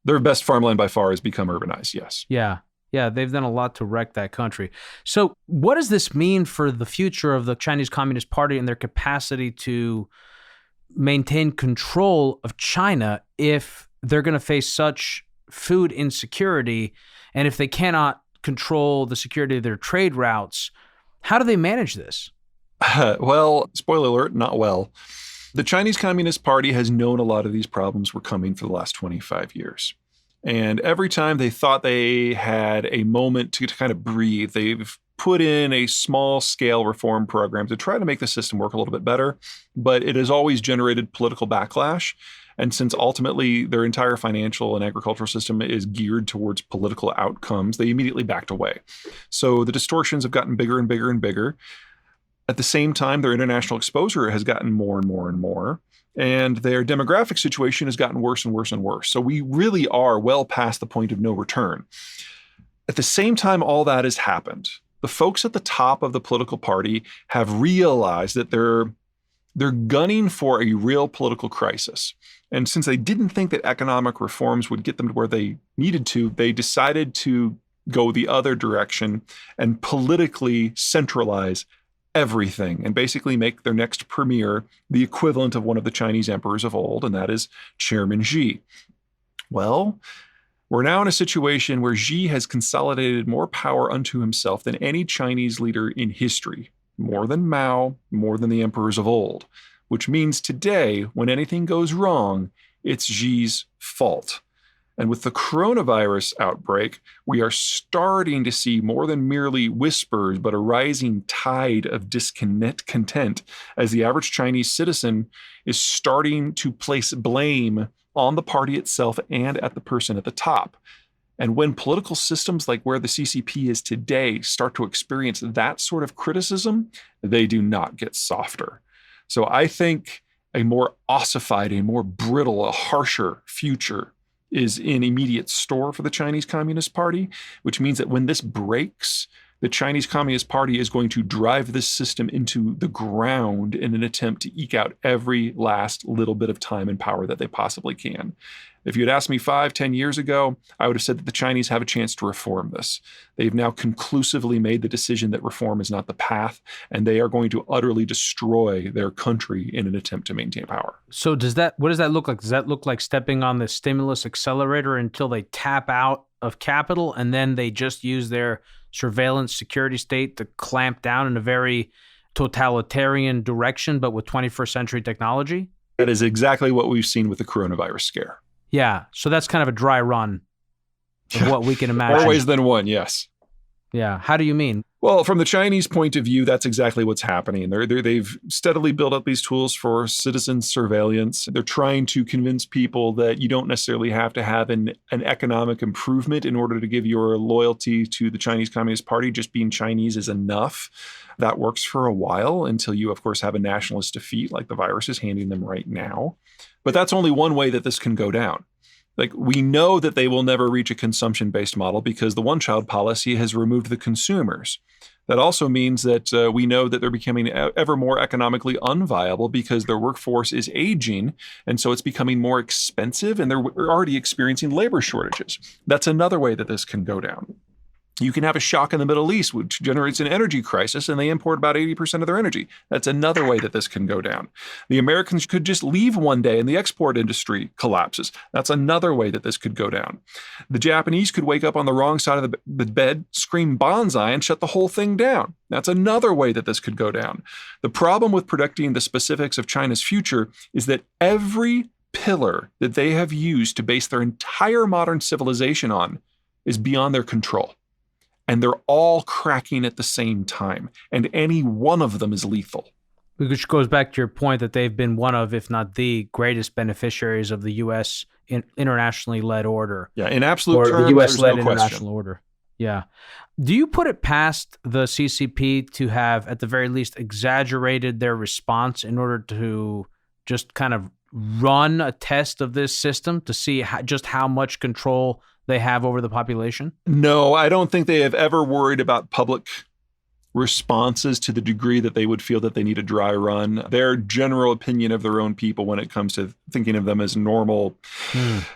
Their best farmland by far has become urbanized, yes. Yeah, they've done a lot to wreck that country. So what does this mean for the future of the Chinese Communist Party and their capacity to maintain control of China if they're going to face such food insecurity, and if they cannot control the security of their trade routes? How do they manage this? Well, spoiler alert, not well. The Chinese Communist Party has known a lot of these problems were coming for the last 25 years. And every time they thought they had a moment to kind of breathe, they've put in a small-scale reform program to try to make the system work a little bit better. But it has always generated political backlash. And since ultimately their entire financial and agricultural system is geared towards political outcomes, they immediately backed away. So the distortions have gotten bigger and bigger and bigger. At the same time, their international exposure has gotten more and more and more. And their demographic situation has gotten worse and worse and worse. So we really are well past the point of no return. At the same time all that has happened, the folks at the top of the political party have realized that they're gunning for a real political crisis. And since they didn't think that economic reforms would get them to where they needed to, they decided to go the other direction and politically centralize everything and basically make their next premier the equivalent of one of the Chinese emperors of old, and that is Chairman Xi. Well, we're now in a situation where Xi has consolidated more power unto himself than any Chinese leader in history, more than Mao, more than the emperors of old, which means today, when anything goes wrong, it's Xi's fault. And with the coronavirus outbreak, we are starting to see more than merely whispers, but a rising tide of discontent as the average Chinese citizen is starting to place blame on the party itself and at the person at the top. And when political systems like where the CCP is today start to experience that sort of criticism, they do not get softer. So I think a more ossified, a more brittle, a harsher future is in immediate store for the Chinese Communist Party, which means that when this breaks, the Chinese Communist Party is going to drive this system into the ground in an attempt to eke out every last little bit of time and power that they possibly can. If you had asked me 5-10 years ago, I would have said that the Chinese have a chance to reform this. They've now conclusively made the decision that reform is not the path, and they are going to utterly destroy their country in an attempt to maintain power. So what does that look like? Does that look like stepping on the stimulus accelerator until they tap out of capital and then they just use their surveillance security state to clamp down in a very totalitarian direction, but with 21st century technology? That is exactly what we've seen with the coronavirus scare. Yeah, so that's kind of a dry run of what we can imagine. More ways than one, yes. Yeah, how do you mean? Well, from the Chinese point of view, that's exactly what's happening. They've steadily built up these tools for citizen surveillance. They're trying to convince people that you don't necessarily have to have an economic improvement in order to give your loyalty to the Chinese Communist Party. Just being Chinese is enough. That works for a while until you, of course, have a nationalist defeat like the virus is handing them right now. But that's only one way that this can go down. Like, we know that they will never reach a consumption-based model because the one-child policy has removed the consumers. That also means that we know that they're becoming ever more economically unviable because their workforce is aging, and so it's becoming more expensive, and they're already experiencing labor shortages. That's another way that this can go down. You can have a shock in the Middle East, which generates an energy crisis, and they import about 80% of their energy. That's another way that this can go down. The Americans could just leave one day and the export industry collapses. That's another way that this could go down. The Japanese could wake up on the wrong side of the bed, scream bonsai, and shut the whole thing down. That's another way that this could go down. The problem with predicting the specifics of China's future is that every pillar that they have used to base their entire modern civilization on is beyond their control. And they're all cracking at the same time. And any one of them is lethal. Which goes back to your point that they've been one of, if not the greatest beneficiaries of the U.S. internationally led order. Yeah, in absolute terms, the U.S.-led no international question. order. Yeah. Do you put it past the CCP to have, at the very least, exaggerated their response in order to just kind of run a test of this system to see just how much control they have over the population? No, I don't think they have ever worried about public responses to the degree that they would feel that they need a dry run. Their general opinion of their own people when it comes to thinking of them as normal.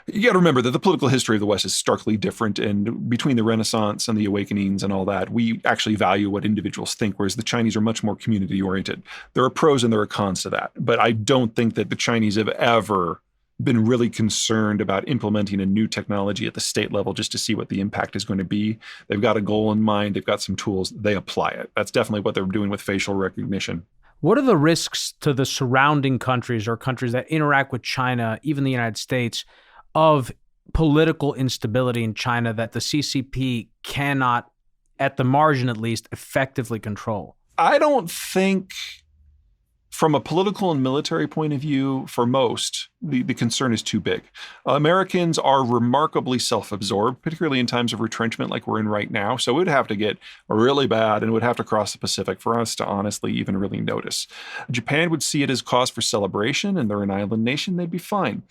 You got to remember that the political history of the West is starkly different. And between the Renaissance and the Awakenings and all that, we actually value what individuals think, whereas the Chinese are much more community oriented. There are pros and there are cons to that. But I don't think that the Chinese have ever been really concerned about implementing a new technology at the state level just to see what the impact is going to be. They've got a goal in mind. They've got some tools. They apply it. That's definitely what they're doing with facial recognition. What are the risks to the surrounding countries or countries that interact with China, even the United States, of political instability in China that the CCP cannot, at the margin at least, effectively control? I don't think, from a political and military point of view, for most, the concern is too big. Americans are remarkably self-absorbed, particularly in times of retrenchment like we're in right now. So it would have to get really bad and would have to cross the Pacific for us to honestly even really notice. Japan would see it as cause for celebration, and they're an island nation. They'd be fine.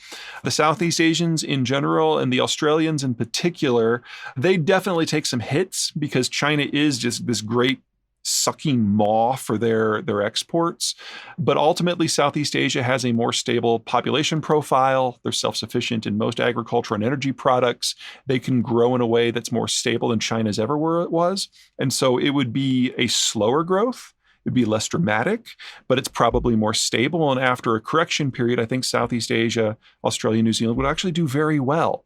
The Southeast Asians in general and the Australians in particular, they definitely take some hits because China is just this great sucking maw for their exports. But ultimately, Southeast Asia has a more stable population profile. They're self-sufficient in most agriculture and energy products. They can grow in a way that's more stable than China's ever was. And so it would be a slower growth. It It'd be less dramatic, but it's probably more stable. And after a correction period, I think Southeast Asia, Australia, New Zealand would actually do very well.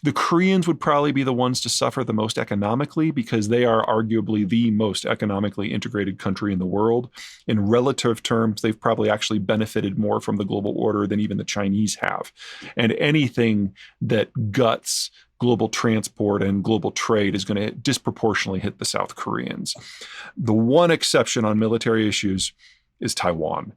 The Koreans would probably be the ones to suffer the most economically because they are arguably the most economically integrated country in the world. In relative terms, they've probably actually benefited more from the global order than even the Chinese have. And anything that guts global transport and global trade is going to disproportionately hit the South Koreans. The one exception on military issues is Taiwan.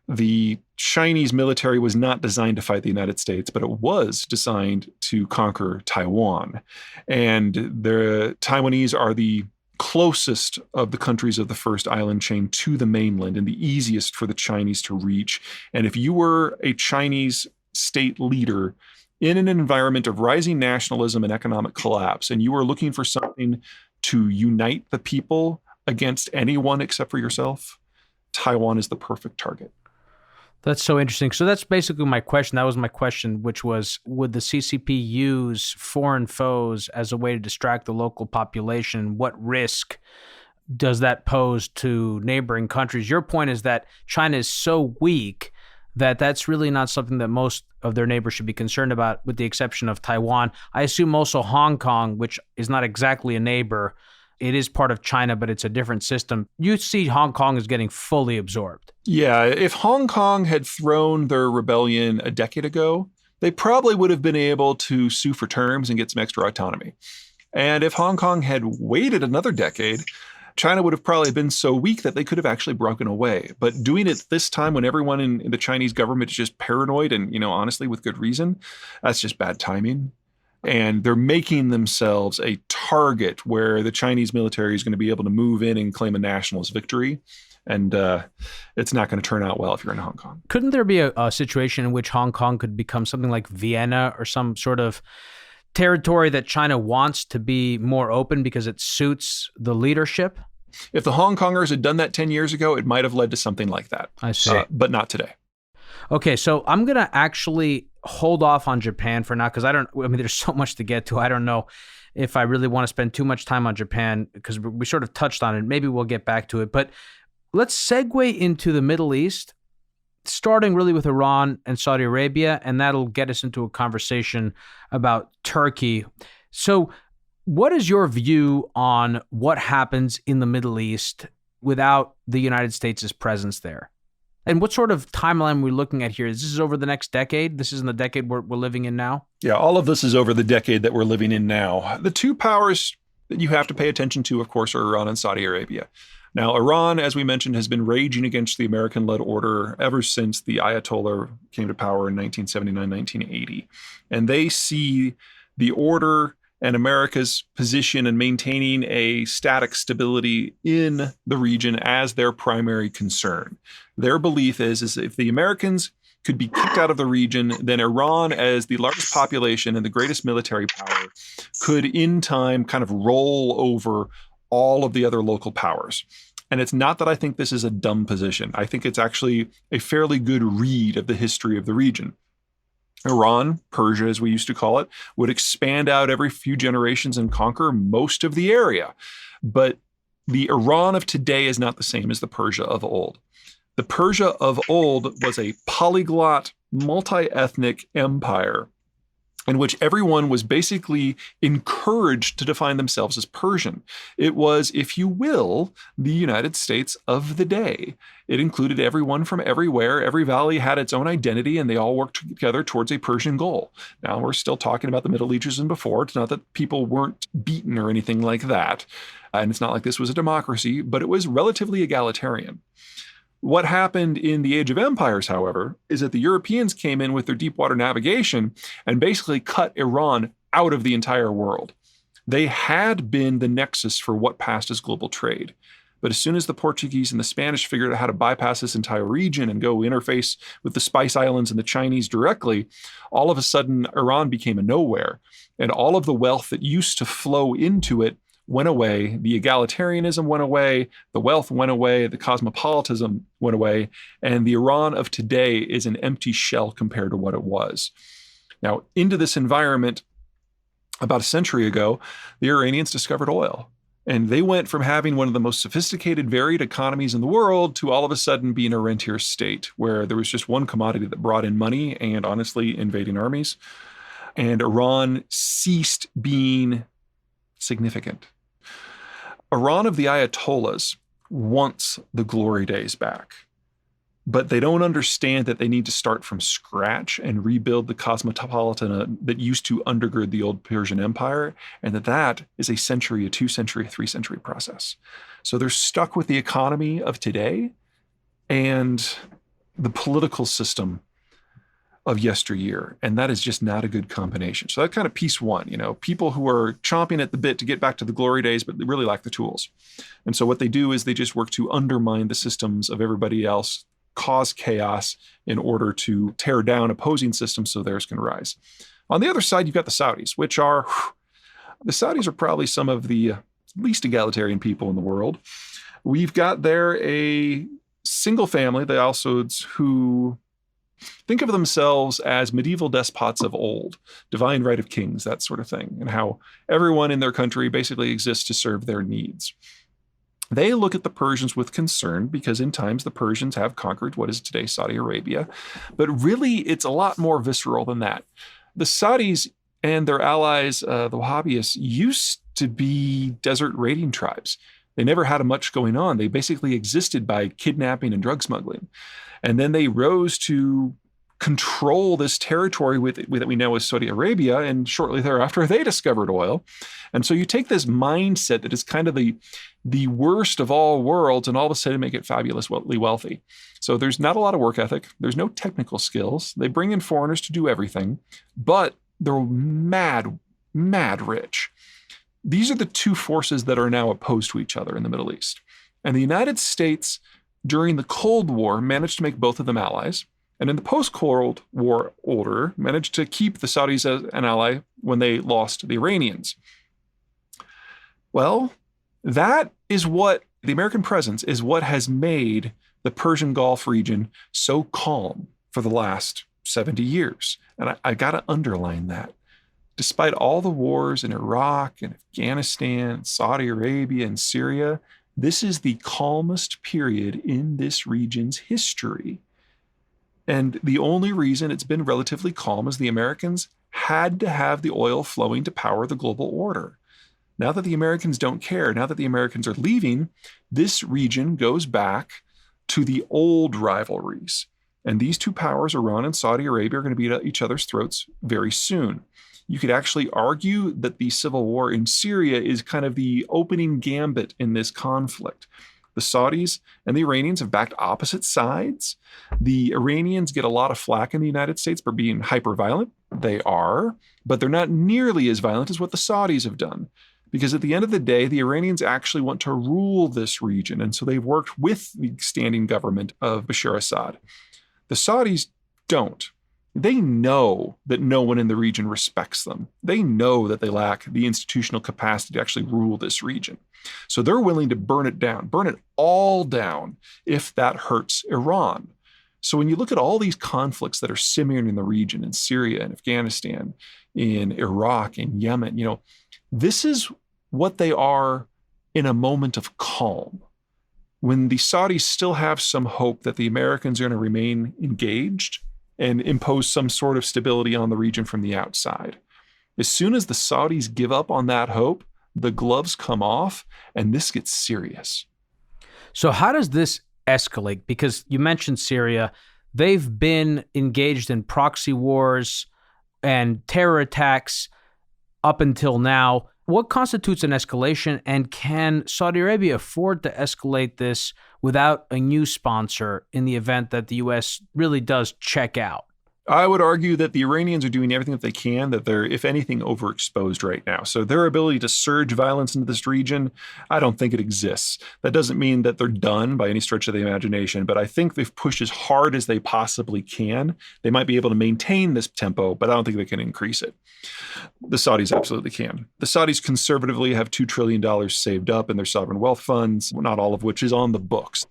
The Chinese military was not designed to fight the United States, but it was designed to conquer Taiwan. And the Taiwanese are the closest of the countries of the first island chain to the mainland and the easiest for the Chinese to reach. And if you were a Chinese state leader in an environment of rising nationalism and economic collapse, and you were looking for something to unite the people against anyone except for yourself, Taiwan is the perfect target. That's so interesting. So that's basically my question. That was my question, which was, would the CCP use foreign foes as a way to distract the local population? What risk does that pose to neighboring countries? Your point is that China is so weak that that's really not something that most of their neighbors should be concerned about, with the exception of Taiwan. I assume also Hong Kong, which is not exactly a neighbor. It is part of China, but it's a different system. You see Hong Kong as getting fully absorbed. Yeah, if Hong Kong had thrown their rebellion a decade ago, they probably would have been able to sue for terms and get some extra autonomy. And if Hong Kong had waited another decade, China would have probably been so weak that they could have actually broken away. But doing it this time when everyone in the Chinese government is just paranoid and, honestly, with good reason, that's just bad timing. And they're making themselves a target where the Chinese military is going to be able to move in and claim a nationalist victory. And it's not going to turn out well if you're in Hong Kong. Couldn't there be a situation in which Hong Kong could become something like Vienna or some sort of territory that China wants to be more open because it suits the leadership? If the Hong Kongers had done that 10 years ago, it might have led to something like that. I see. But not today. Okay, so I'm going to actually hold off on Japan for now because there's so much to get to. I don't know if I really want to spend too much time on Japan because we sort of touched on it. Maybe we'll get back to it. But let's segue into the Middle East, starting really with Iran and Saudi Arabia, and that'll get us into a conversation about Turkey. So what is your view on what happens in the Middle East without the United States' presence there? And what sort of timeline are we looking at here? Is this over the next decade? This isn't the decade we're living in now? Yeah, all of this is over the decade that we're living in now. The two powers that you have to pay attention to, of course, are Iran and Saudi Arabia. Now, Iran, as we mentioned, has been raging against the American-led order ever since the Ayatollah came to power in 1979, 1980. And they see the order and America's position in maintaining a static stability in the region as their primary concern. Their belief is if the Americans could be kicked out of the region, then Iran, as the largest population and the greatest military power, could in time kind of roll over all of the other local powers. And it's not that I think this is a dumb position. I think it's actually a fairly good read of the history of the region. Iran, Persia as we used to call it, would expand out every few generations and conquer most of the area. But the Iran of today is not the same as the Persia of old. The Persia of old was a polyglot, multi-ethnic empire in which everyone was basically encouraged to define themselves as Persian. It was, if you will, the United States of the day. It included everyone from everywhere. Every valley had its own identity, and they all worked together towards a Persian goal. Now, we're still talking about the Middle Ages and before. It's not that people weren't beaten or anything like that. And it's not like this was a democracy, but it was relatively egalitarian. What happened in the Age of Empires, however, is that the Europeans came in with their deep water navigation and basically cut Iran out of the entire world. They had been the nexus for what passed as global trade. But as soon as the Portuguese and the Spanish figured out how to bypass this entire region and go interface with the Spice Islands and the Chinese directly, all of a sudden Iran became a nowhere. And all of the wealth that used to flow into it went away, the egalitarianism went away, the wealth went away, the cosmopolitanism went away, and the Iran of today is an empty shell compared to what it was. Now, into this environment, about a century ago, the Iranians discovered oil. And they went from having one of the most sophisticated, varied economies in the world to all of a sudden being a rentier state where there was just one commodity that brought in money and honestly invading armies. And Iran ceased being significant. Iran of the Ayatollahs wants the glory days back, but they don't understand that they need to start from scratch and rebuild the cosmopolitan that used to undergird the old Persian Empire, and that is a century, a 2-century, a 3-century process. So they're stuck with the economy of today and the political system of yesteryear, and that is just not a good combination. So that's kind of piece one, people who are chomping at the bit to get back to the glory days, but they really lack the tools. And so what they do is they just work to undermine the systems of everybody else, cause chaos in order to tear down opposing systems so theirs can rise. On the other side, you've got the Saudis, the Saudis are probably some of the least egalitarian people in the world. We've got there a single family, the Al Sauds, who think of themselves as medieval despots of old, divine right of kings, that sort of thing, and how everyone in their country basically exists to serve their needs. They look at the Persians with concern because in times the Persians have conquered what is today Saudi Arabia, but really it's a lot more visceral than that. The Saudis and their allies, the Wahhabis, used to be desert raiding tribes. They never had much going on. They basically existed by kidnapping and drug smuggling. And then they rose to control this territory that we know as Saudi Arabia, and shortly thereafter, they discovered oil. And so you take this mindset that is kind of the worst of all worlds and all of a sudden make it fabulously wealthy. So there's not a lot of work ethic. There's no technical skills. They bring in foreigners to do everything, but they're mad rich. These are the two forces that are now opposed to each other in the Middle East. And the United States, during the Cold War, managed to make both of them allies. And in the post-Cold War order, managed to keep the Saudis as an ally when they lost the Iranians. Well, that is what the American presence is what has made the Persian Gulf region so calm for the last 70 years. And I got to underline that. Despite all the wars in Iraq and Afghanistan, Saudi Arabia, and Syria, this is the calmest period in this region's history. And the only reason it's been relatively calm is the Americans had to have the oil flowing to power the global order. Now that the Americans don't care, now that the Americans are leaving, this region goes back to the old rivalries. And these two powers, Iran and Saudi Arabia, are going to be at each other's throats very soon. You could actually argue that the civil war in Syria is kind of the opening gambit in this conflict. The Saudis and the Iranians have backed opposite sides. The Iranians get a lot of flack in the United States for being hyper-violent. They are, but they're not nearly as violent as what the Saudis have done. Because at the end of the day, the Iranians actually want to rule this region, and so they've worked with the standing government of Bashar Assad. The Saudis don't. They know that no one in the region respects them. They know that they lack the institutional capacity to actually rule this region. So they're willing to burn it all down if that hurts Iran. So when you look at all these conflicts that are simmering in the region, in Syria and Afghanistan, in Iraq and Yemen, this is what they are in a moment of calm. When the Saudis still have some hope that the Americans are going to remain engaged and impose some sort of stability on the region from the outside. As soon as the Saudis give up on that hope, the gloves come off and this gets serious. So how does this escalate? Because you mentioned Syria. They've been engaged in proxy wars and terror attacks up until now. What constitutes an escalation, and can Saudi Arabia afford to escalate this without a new sponsor in the event that the U.S. really does check out? I would argue that the Iranians are doing everything that they can, that they're, if anything, overexposed right now. So their ability to surge violence into this region, I don't think it exists. That doesn't mean that they're done by any stretch of the imagination, but I think they've pushed as hard as they possibly can. They might be able to maintain this tempo, but I don't think they can increase it. The Saudis absolutely can. The Saudis conservatively have $2 trillion saved up in their sovereign wealth funds, not all of which is on the books.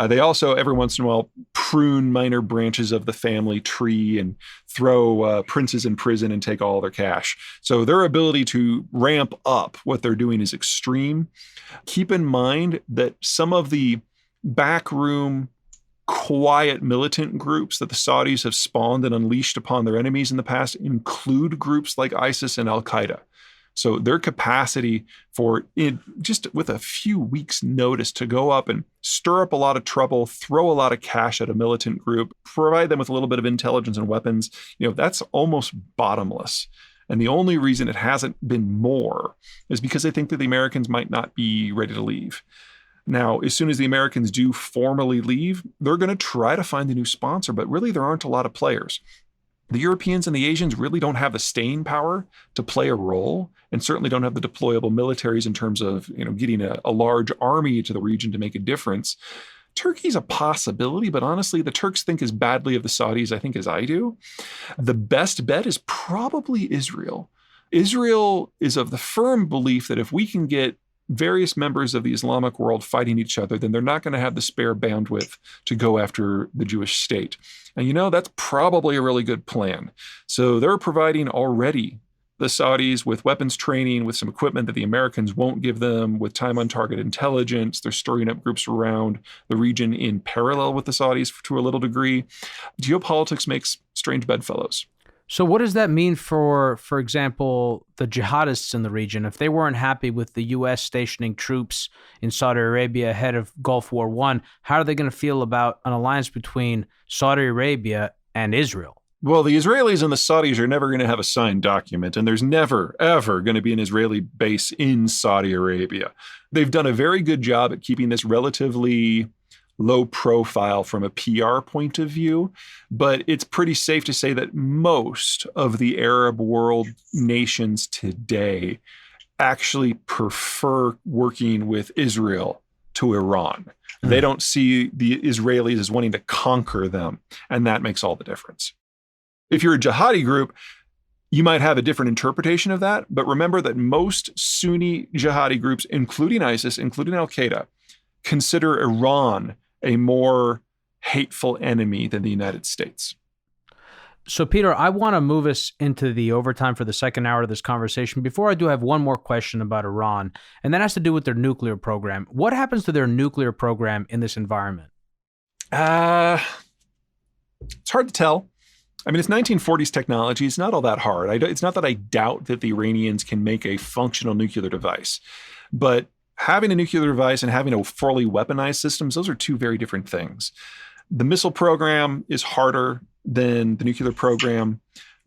They also, every once in a while, prune minor branches of the family tree and throw princes in prison and take all their cash. So their ability to ramp up what they're doing is extreme. Keep in mind that some of the backroom, quiet militant groups that the Saudis have spawned and unleashed upon their enemies in the past include groups like ISIS and Al-Qaeda. So their capacity for just with a few weeks' notice to go up and stir up a lot of trouble, throw a lot of cash at a militant group, provide them with a little bit of intelligence and weapons, that's almost bottomless. And the only reason it hasn't been more is because they think that the Americans might not be ready to leave. Now, as soon as the Americans do formally leave, they're going to try to find a new sponsor, but really there aren't a lot of players. The Europeans and the Asians really don't have the staying power to play a role, and certainly don't have the deployable militaries in terms of getting a large army to the region to make a difference. Turkey's a possibility, but honestly, the Turks think as badly of the Saudis, I think, as I do. The best bet is probably Israel. Israel is of the firm belief that if we can get various members of the Islamic world fighting each other, then they're not going to have the spare bandwidth to go after the Jewish state. And that's probably a really good plan. So they're providing already the Saudis with weapons training, with some equipment that the Americans won't give them, with time on target intelligence. They're stirring up groups around the region in parallel with the Saudis to a little degree. Geopolitics makes strange bedfellows. So what does that mean for example, the jihadists in the region? If they weren't happy with the U.S. stationing troops in Saudi Arabia ahead of Gulf War I, how are they going to feel about an alliance between Saudi Arabia and Israel? Well, the Israelis and the Saudis are never going to have a signed document, and there's never, ever going to be an Israeli base in Saudi Arabia. They've done a very good job at keeping this relatively low profile from a PR point of view, but it's pretty safe to say that most of the Arab world nations today actually prefer working with Israel to Iran. They don't see the Israelis as wanting to conquer them, and that makes all the difference. If you're a jihadi group, you might have a different interpretation of that, but remember that most Sunni jihadi groups, including ISIS, including Al-Qaeda, consider Iran a more hateful enemy than the United States. So, Peter, I want to move us into the overtime for the second hour of this conversation. Before I do, I have one more question about Iran, and that has to do with their nuclear program. What happens to their nuclear program in this environment? It's hard to tell. I mean, it's 1940s technology. It's not all that hard. It's not that I doubt that the Iranians can make a functional nuclear device, but having a nuclear device and having a fully weaponized systems, those are two very different things. The missile program is harder than the nuclear program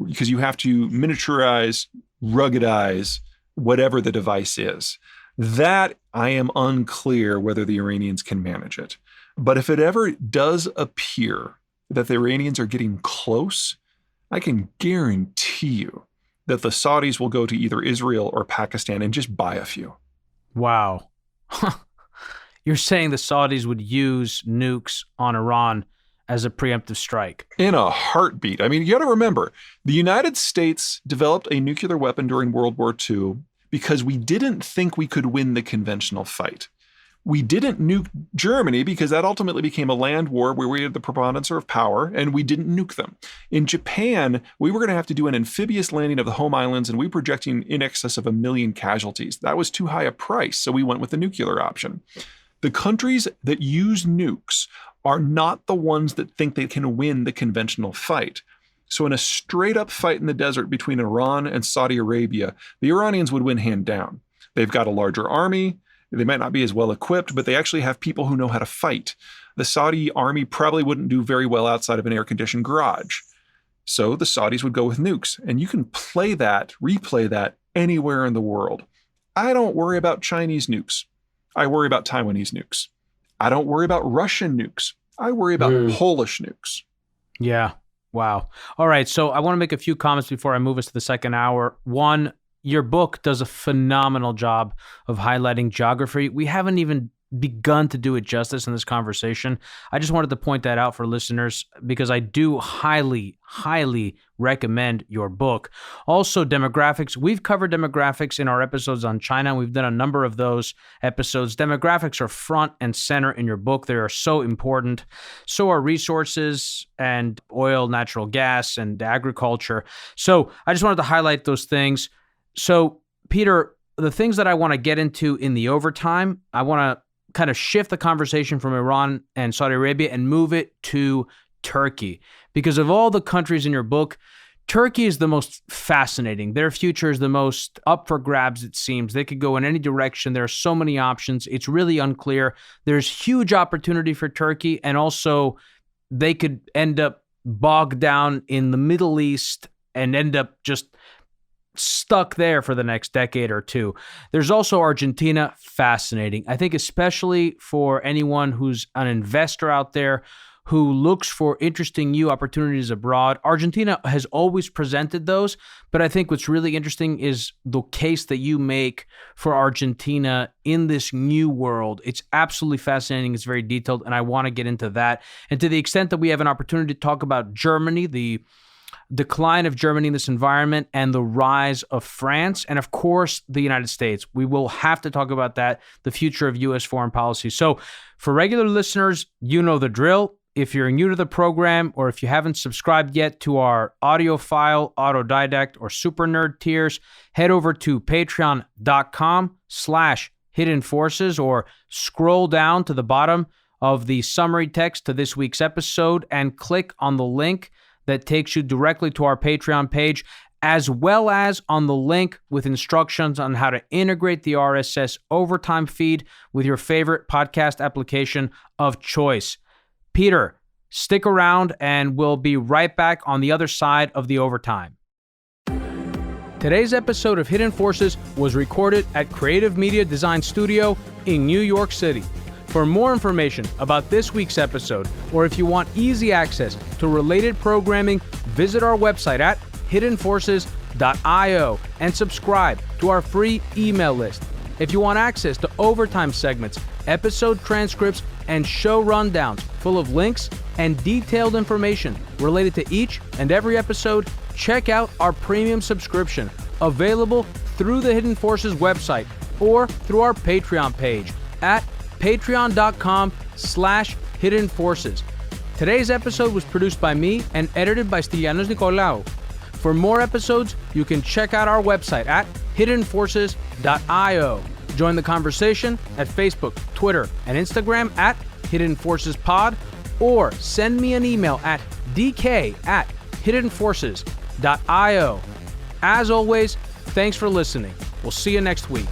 because you have to miniaturize, ruggedize whatever the device is. That I am unclear whether the Iranians can manage it. But if it ever does appear that the Iranians are getting close, I can guarantee you that the Saudis will go to either Israel or Pakistan and just buy a few. Wow. You're saying the Saudis would use nukes on Iran as a preemptive strike? In a heartbeat. I mean, you got to remember, the United States developed a nuclear weapon during World War II because we didn't think we could win the conventional fight. We didn't nuke Germany because that ultimately became a land war where we had the preponderance of power, and we didn't nuke them. In Japan, we were going to have to do an amphibious landing of the home islands, and we were projecting in excess of 1 million casualties. That was too high a price, so we went with the nuclear option. The countries that use nukes are not the ones that think they can win the conventional fight. So in a straight-up fight in the desert between Iran and Saudi Arabia, the Iranians would win hand down. They've got a larger army. They might not be as well equipped, but they actually have people who know how to fight. The Saudi army probably wouldn't do very well outside of an air-conditioned garage. So the Saudis would go with nukes. And you can replay that anywhere in the world. I don't worry about Chinese nukes. I worry about Taiwanese nukes. I don't worry about Russian nukes. I worry about Polish nukes. Yeah. Wow. All right. So I want to make a few comments before I move us to the second hour. One, your book does a phenomenal job of highlighting geography. We haven't even begun to do it justice in this conversation. I just wanted to point that out for listeners because I do highly recommend your book. Also, demographics. We've covered demographics in our episodes on China. We've done a number of those episodes. Demographics are front and center in your book. They are so important. So are resources and oil, natural gas, and agriculture. So I just wanted to highlight those things. So, Peter, the things that I want to get into in the overtime, I want to kind of shift the conversation from Iran and Saudi Arabia and move it to Turkey. Because of all the countries in your book, Turkey is the most fascinating. Their future is the most up for grabs, it seems. They could go in any direction. There are so many options. It's really unclear. There's huge opportunity for Turkey, and also they could end up bogged down in the Middle East and end up just stuck there for the next decade or two. There's also Argentina, fascinating. I think especially for anyone who's an investor out there who looks for interesting new opportunities abroad. Argentina has always presented those, but I think what's really interesting is the case that you make for Argentina in this new world. It's absolutely fascinating. It's very detailed, and I want to get into that. And to the extent that we have an opportunity to talk about Germany, the decline of Germany in this environment, and the rise of France, and of course, the United States. We will have to talk about that, the future of U.S. foreign policy. So for regular listeners, you know the drill. If you're new to the program, or if you haven't subscribed yet to our audiophile, autodidact, or super nerd tiers, head over to patreon.com/hidden forces, or scroll down to the bottom of the summary text to this week's episode and click on the link that takes you directly to our Patreon page, as well as on the link with instructions on how to integrate the RSS overtime feed with your favorite podcast application of choice. Peter, stick around and we'll be right back on the other side of the overtime. Today's episode of Hidden Forces was recorded at Creative Media Design Studio in New York City. For more information about this week's episode, or if you want easy access to related programming, visit our website at hiddenforces.io and subscribe to our free email list. If you want access to overtime segments, episode transcripts, and show rundowns full of links and detailed information related to each and every episode, check out our premium subscription, available through the Hidden Forces website or through our Patreon page at patreon.com/hidden forces. Today's episode was produced by me and edited by Stylianos Nicolaou. For more episodes, you can check out our website at hiddenforces.io. Join the conversation at Facebook, Twitter, and Instagram at Hidden Forces Pod, or send me an email at dk@hiddenforces.io. As always, thanks for listening. We'll see you next week.